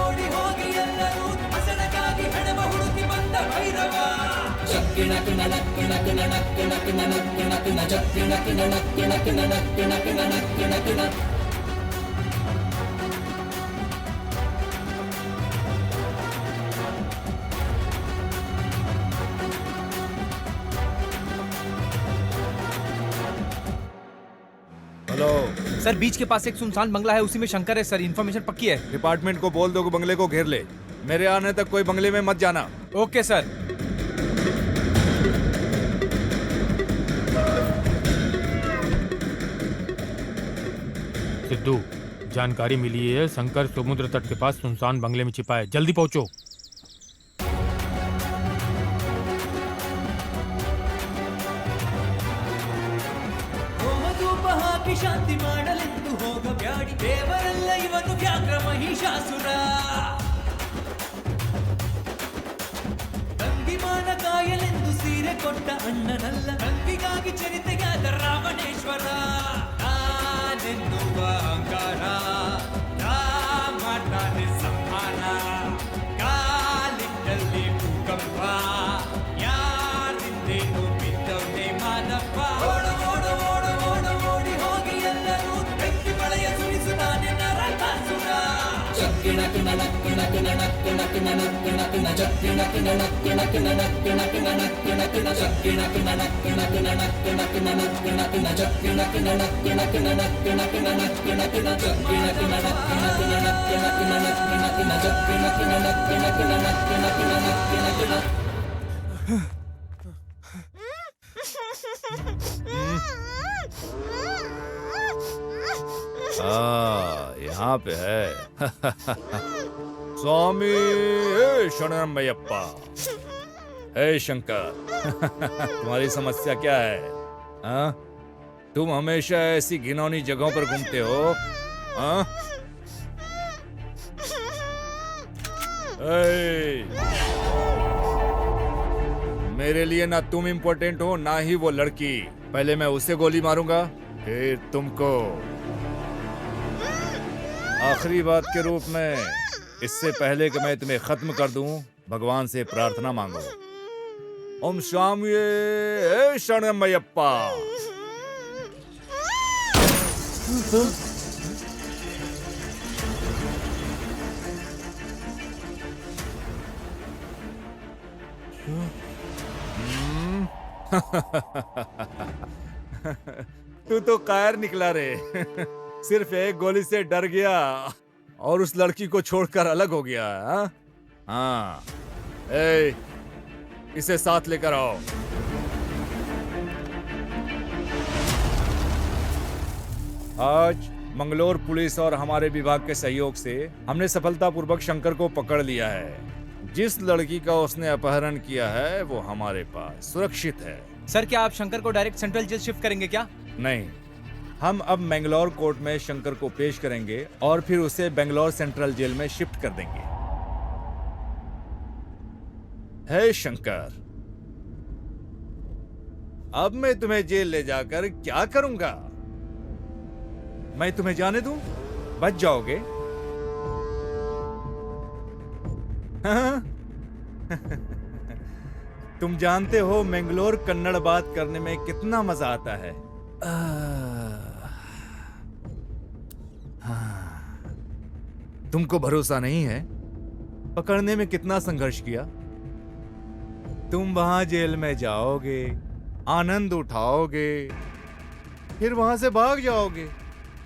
ಓಡಿ ಹೋಗಿ ಎಲ್ಲರೂ ಹಸನಗಾಗಿ ಹೆಣವ ಹುಡುಕಿ ಬಂದ
हेलो
सर बीच के पास एक सुनसान बंगला है, उसी में शंकर है सर। इन्फॉर्मेशन पक्की है।
डिपार्टमेंट को बोल दो कि बंगले को घेर ले। मेरे आने तक कोई बंगले में मत जाना।
Okay sir.
सिद्धू, जानकारी मिली है शंकर समुद्र तट के पास सुनसान बंगले में छिपा है। जल्दी पहुंचो।
ಹೋಮಧೂಪಹಾಕಿ ಶಾಂತಿ ಮಾಡಲೆಂದು ಹೋಗಬ್ಯಾಡಿ ದೇವರಲ್ಲ ಇವನು ವ್ಯಾಘ್ರ ಮಹಿಷಾಸುರ ತಂಗಿಮಾನ ಕಾಯಲೆಂದು ಸೀರೆ ಕೊಟ್ಟ ಅಣ್ಣನಲ್ಲ ತಂಗಿಗಾಗಿ ಚರಿತೆಯಾದ ರಾವಣೇಶ್ವರ ನಾನೆನ್ನುವ ಅಹಂಕಾರ ಮಾಡ್ತಾನೆ ಸಂಹಾರ ಕಾಲಿಟ್ಟಲ್ಲಿ ಭೂಕಂಪ ಯಾರಿಂದೇನು ಬಿದ್ದವನೇ ಮಾನಪ್ಪ ಓಡು ಓಡು ಓಡು ಓಡು ಓಡಿ ಹೋಗಿ ಎಲ್ಲರೂ ಬೆಂಕಿ ಮಳೆಯ ಸುರಿಸುತ್ತಾನೆ ನರಕಾಸುರ ಚಕ್ಕಿಣ ಕಿಣ ನಕ್ಕಿಣ ಕಿಣ ನಕ್ಕಿಣ ಕಿಣ ನಕ್ಕಿಣ ಕಿಣ ಚಕ್ಕಿಣ ಕಿಣ ನಕ್ಕಿಣ ಕಿಣ ನಕ್ಕಿಣ ಕಿಣ ನಕ್ಕಿಣ ಕಿಣ ಚಕ್ಕಿಣ ಕಿಣ ನಕ್ಕಿಣ ಕಿಣ ನಕ್ಕಿಣ ಕಿಣ ನಕ್ಕಿಣ ಕಿಣ ಚಕ್ಕಿಣ ಕಿಣ ನಕ್ಕಿಣ ಕಿಣ ನಕ್ಕಿಣ ಕಿಣ ನಕ್ಕಿಣ ಕಿಣ ಚಕ್ಕಿಣ ಕಿಣ ನಕ್ಕಿಣ ಕಿಣ ನಕ್ಕಿಣ ಕಿಣ ನಕ್ಕಿಣ ಕಿಣ ಚಕ್ಕಿಣ ಕಿಣ ನಕ್ಕಿಣ ಕಿಣ ನಕ್ಕಿಣ ಕಿಣ ನಕ್ಕಿಣ ಕಿಣ
यहाँ पे है। स्वामी हे शरणमयप्पा, हे शंकर। तुम्हारी समस्या क्या है? हाँ? तुम हमेशा ऐसी घिनौनी जगहों पर घूमते हो। हाँ? मेरे लिए ना तुम इम्पोर्टेंट हो ना ही वो लड़की। पहले मैं उसे गोली मारूंगा फिर तुमको। आखिरी बात के रूप में, इससे पहले कि मैं तुम्हें खत्म कर दूं, भगवान से प्रार्थना मांगो। ओम स्वामी शरणमयप्पा। तू तो कायर निकला रे। सिर्फ एक गोली से डर गया और उस लड़की को छोड़कर अलग हो गया। हाँ, इसे साथ लेकर आओ। आज मंगलोर पुलिस और हमारे विभाग के सहयोग से हमने सफलतापूर्वक शंकर को पकड़ लिया है। जिस लड़की का उसने अपहरण किया है वो हमारे पास सुरक्षित है।
सर क्या आप शंकर को डायरेक्ट सेंट्रल जेल शिफ्ट करेंगे क्या?
नहीं, हम अब मैंगलोर कोर्ट में शंकर को पेश करेंगे और फिर उसे बेंगलोर सेंट्रल जेल में शिफ्ट कर देंगे। हे शंकर, अब मैं तुम्हें जेल ले जाकर क्या करूंगा? मैं तुम्हें जाने दूं? बच जाओगे? हाँ? तुम जानते हो मैंगलोर कन्नड़ बात करने में कितना मजा आता है। तुमको भरोसा नहीं है? पकड़ने में कितना संघर्ष किया। तुम वहां जेल में जाओगे, आनंद उठाओगे, फिर वहां से भाग जाओगे,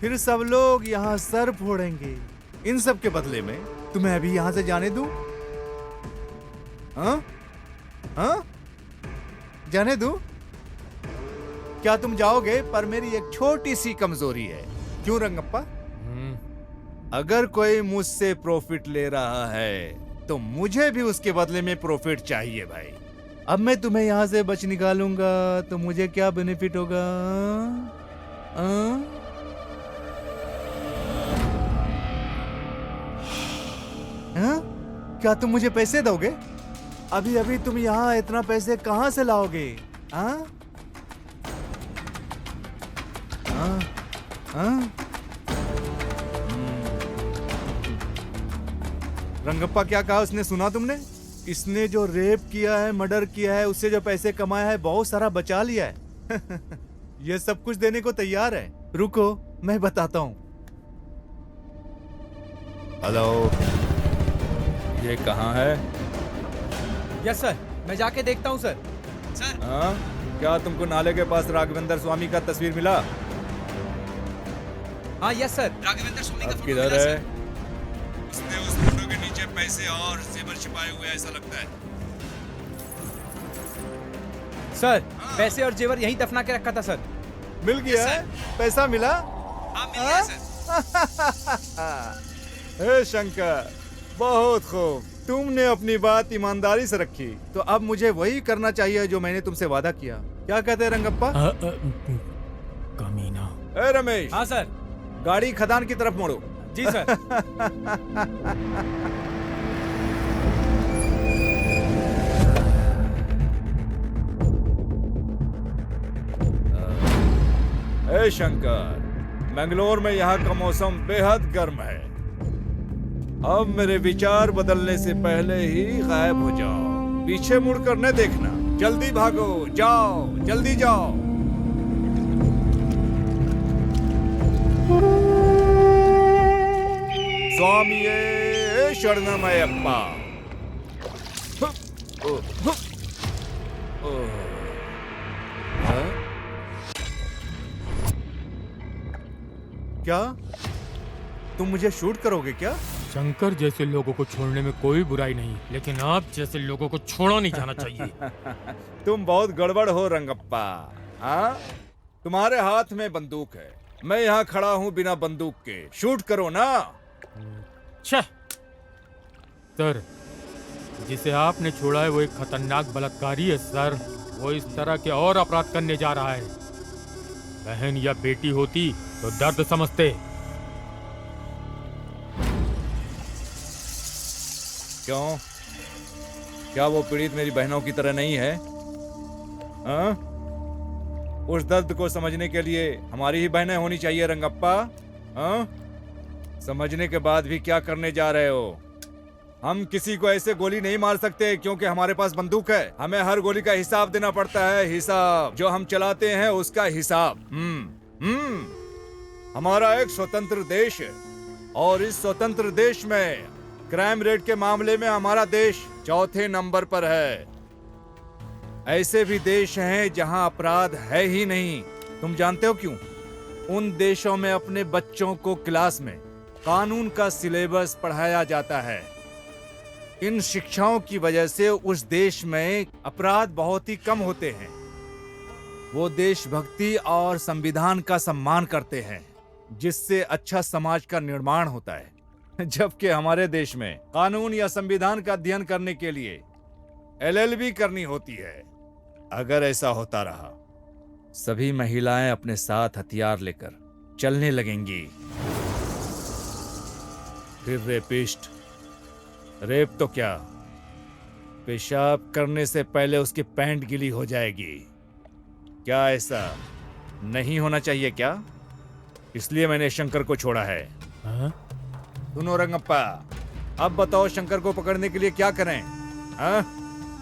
फिर सब लोग यहाँ सर फोड़ेंगे। इन सब के बदले में तुम्हें अभी यहाँ से जाने दूं? हाँ? हाँ? जाने दूं? क्या तुम जाओगे? पर मेरी एक छोटी सी कमजोरी है। क्यों रंगप्पा? अगर कोई मुझसे प्रॉफिट ले रहा है तो मुझे भी उसके बदले में प्रॉफिट चाहिए भाई। अब मैं तुम्हें यहाँ से बच निकालूंगा तो मुझे क्या बेनिफिट होगा? क्या तुम मुझे पैसे दोगे? अभी अभी तुम यहाँ इतना पैसे कहाँ से लाओगे? रंगप्पा क्या कहा उसने, सुना तुमने? इसने जो रेप किया है, मर्डर किया है, उससे जो पैसे कमाया है, बहुत सारा बचा लिया है। ये सब कुछ देने को तैयार है। रुको, मैं बताता हूँ। हेलो, ये कहाँ है?
यस सर, मैं जाके देखता हूँ सर।
सर, हाँ? क्या तुमको नाले के पास राघवेंद्र स्वामी का तस्वीर मिला?
हाँ यस सर, राघवेंद्र स्वामी का
अब किधर है? उसने उस फोटो के नीचे पैसे और जेवर छिपाए हुए ऐसा लगता है।
सर, पैसे और जेवर यहीं दफना के रखा था सर।
मिल गया है? पैसा मिला?
हाँ मिल गया सर।
हे शंकर, बहुत खूब। तुमने अपनी बात ईमानदारी से रखी, तो अब मुझे वही करना चाहिए जो मैंने तुमसे वादा किया। क्या कहते हैं रंगप्पा?
कमीना।
ए रमेश।
हाँ सर।
गाड़ी खदान की तरफ मोड़ो।
जी सर।
ए शंकर, मंगलोर में यहाँ का मौसम बेहद गर्म है। अब मेरे विचार बदलने से पहले ही गायब हो जाओ। पीछे मुड़कर न देखना। जल्दी भागो, जाओ, जल्दी जाओ। स्वामिये शरणमयप्पा। क्या तुम मुझे शूट करोगे क्या?
शंकर जैसे लोगों को छोड़ने में कोई बुराई नहीं, लेकिन आप जैसे लोगों को छोड़ा नहीं जाना चाहिए।
तुम बहुत गड़बड़ हो रंगप्पा। हाँ, तुम्हारे हाथ में बंदूक है, मैं यहाँ खड़ा हूँ बिना बंदूक के। शूट करो ना।
सर, जिसे आपने छोड़ा है वो एक खतरनाक बलात्कारी है सर। वो इस तरह के और अपराध करने जा रहा है। बहन या बेटी होती तो दर्द समझते।
क्यों? क्या वो पीड़ित मेरी बहनों की तरह नहीं है? हाँ? उस दर्द को समझने के लिए हमारी ही बहनें होनी चाहिए रंगप्पा। हाँ? समझने के बाद भी क्या करने जा रहे हो? हम किसी को ऐसे गोली नहीं मार सकते क्योंकि हमारे पास बंदूक है। हमें हर गोली का हिसाब देना पड़ता है। हिसाब जो हम चलाते हैं उसका हिसाब। हमारा एक स्वतंत्र देश है और इस स्वतंत्र देश में क्राइम रेट के मामले में हमारा देश चौथे नंबर पर है। ऐसे भी देश हैं जहां अपराध है ही नहीं। तुम जानते हो क्यों? उन देशों में अपने बच्चों को क्लास में कानून का सिलेबस पढ़ाया जाता है। इन शिक्षाओं की वजह से उस देश में अपराध बहुत ही कम होते हैं। वो देशभक्ति और संविधान का सम्मान करते हैं, जिससे अच्छा समाज का निर्माण होता है। जबकि हमारे देश में कानून या संविधान का अध्ययन करने के लिए LLB करनी होती है। अगर ऐसा होता रहा, सभी महिलाएं अपने साथ हथियार लेकर चलने लगेंगी। फिर रेपिस्ट, रेप तो क्या, पेशाब करने से पहले उसकी पैंट गीली हो जाएगी। क्या ऐसा नहीं होना चाहिए क्या? इसलिए मैंने शंकर को छोड़ा है। सुनो रंगप्पा, अब बताओ शंकर को पकड़ने के लिए क्या करें? हाँ?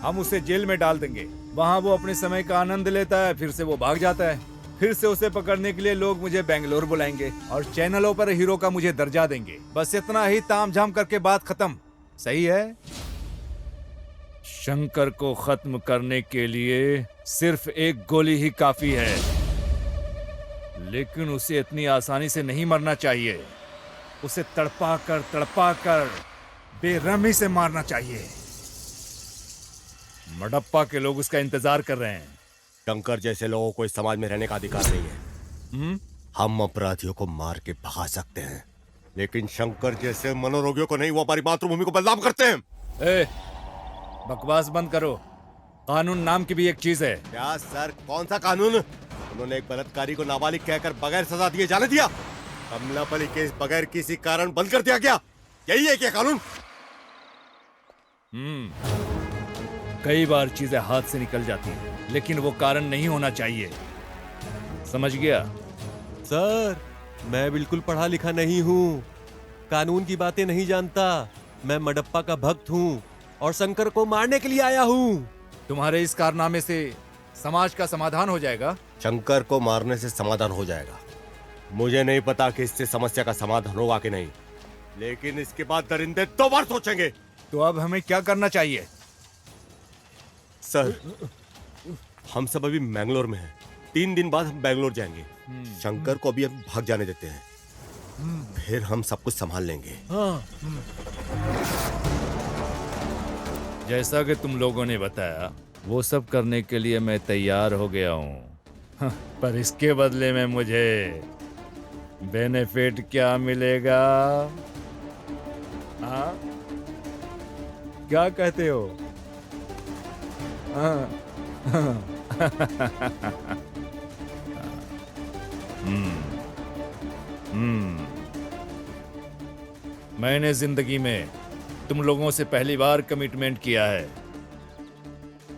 हम उसे जेल में डाल देंगे। वहां वो अपने समय का आनंद लेता है, फिर से वो भाग जाता है। फिर से उसे पकड़ने के लिए लोग मुझे बेंगलोर बुलाएंगे और चैनलों पर हीरो का मुझे दर्जा देंगे। बस इतना ही तामझाम करके बात खत्म। सही है? शंकर को खत्म करने के लिए सिर्फ एक गोली ही काफी है, लेकिन उसे इतनी आसानी से नहीं मरना चाहिए। उसे तड़पा कर बेरहमी से मारना चाहिए। मडप्पा के लोग उसका इंतजार कर रहे हैं।
शंकर जैसे लोगों को इस समाज में रहने का अधिकार नहीं है। हम अपराधियों को मार के भगा सकते हैं, लेकिन शंकर जैसे मनोरोगियों को नहीं। वो हमारी मातृभूमि को बदनाम करते हैं।
बकवास बंद करो। कानून नाम की भी एक चीज है।
क्या सर, कौन सा कानून? उन्होंने एक बलात्कारी को नाबालिग कहकर बगैर सजा दिए जाने दिया। कमलापली केस बगैर किसी कारण बंद कर दिया गया। यही है क्या कानून?
कई बार चीजें हाथ से निकल जाती हैं, लेकिन वो कारण नहीं होना चाहिए। समझ गया?
सर, मैं बिल्कुल पढ़ा लिखा नहीं हूँ, कानून की बातें नहीं जानता। मैं मडप्पा का भक्त हूँ। और शंकर को मारने के लिए आया हूँ।
तुम्हारे इस कारनामे से समाज का समाधान हो जाएगा?
शंकर को मारने से समाधान हो जाएगा। मुझे नहीं पता कि इससे समस्या का समाधान होगा कि नहीं, लेकिन इसके बाद दरिंदे 2 बार सोचेंगे।
तो अब हमें क्या करना चाहिए?
सर, हम सब अभी मैंगलोर में हैं। 3 दिन बाद हम बैंगलोर जाएंगे। शंकर को अभी हम भाग जाने देते हैं, फिर हम सब कुछ संभाल लेंगे।
जैसा कि तुम लोगों ने बताया, वो सब करने के लिए मैं तैयार हो गया हूँ। पर इसके बदले में मुझे बेनिफिट क्या मिलेगा? हाँ, क्या कहते हो? हाँ। मैंने जिंदगी में तुम लोगों से पहली बार कमिटमेंट किया है।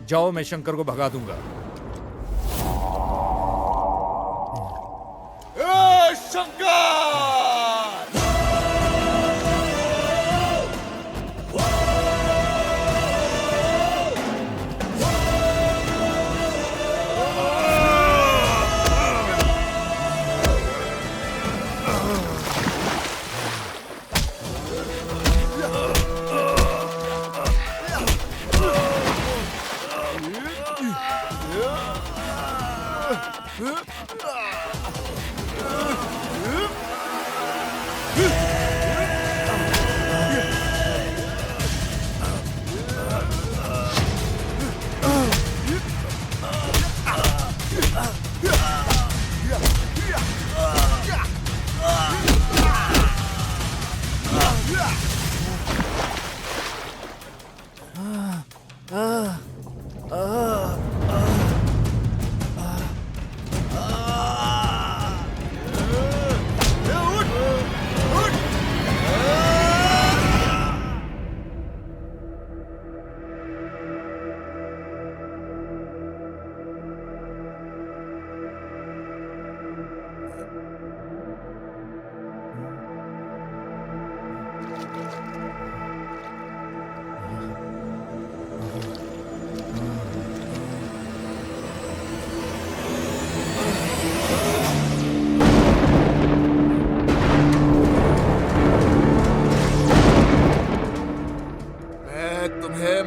जाओ, मैं शंकर को भगा दूंगा।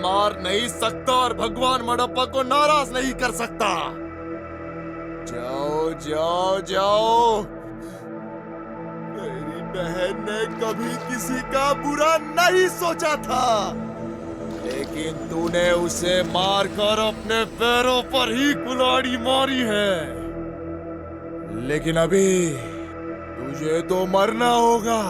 मार नहीं सकता और भगवान मडप्पा को नाराज नहीं कर सकता। जाओ जाओ जाओ। मेरी बहन ने कभी किसी का बुरा नहीं सोचा था, लेकिन तूने उसे मारकर अपने पैरों पर ही कुल्हाड़ी मारी है। लेकिन अभी तुझे तो मरना होगा।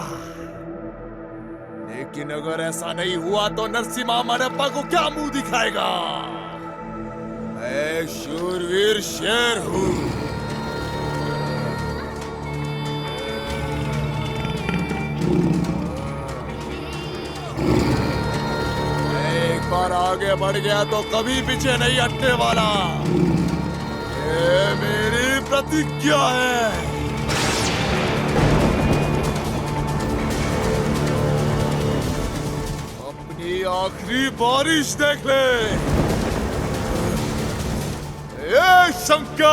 लेकिन अगर ऐसा नहीं हुआ तो नरसिम्हा मडप्पा को क्या मुंह दिखाएगा? मैं शूरवीर शेर हूं। एक बार आगे बढ़ गया तो कभी पीछे नहीं हटने वाला। ये मेरी प्रतिज्ञा है। आखिरी बारिश देख ले। ये शंकर!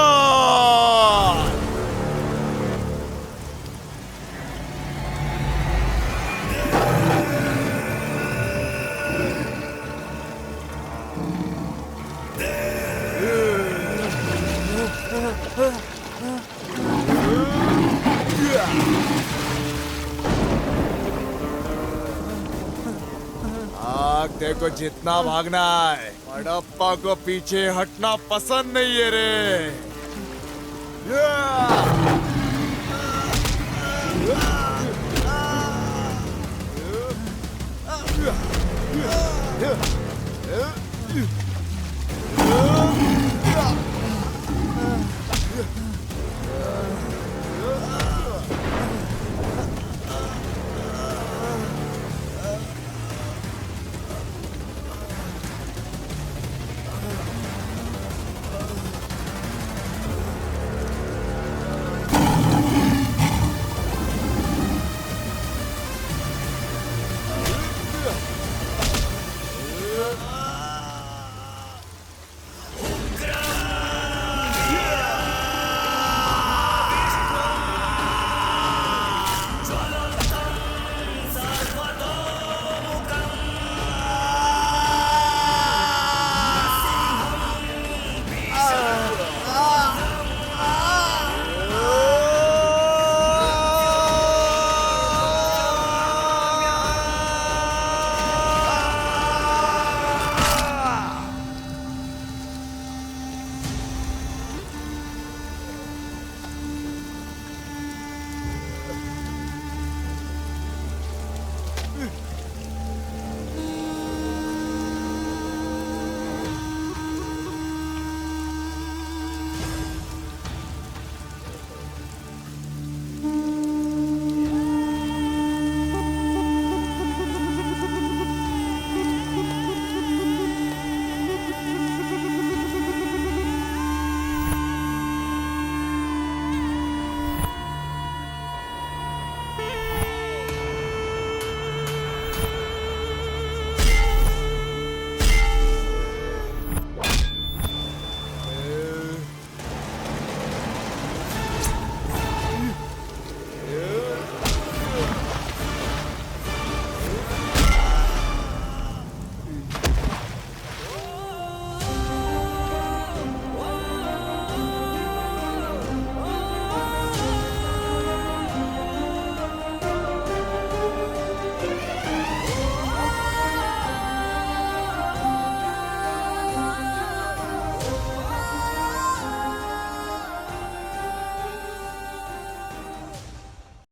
देखो जितना भागना है, मडप्पा को पीछे हटना पसंद नहीं है रे।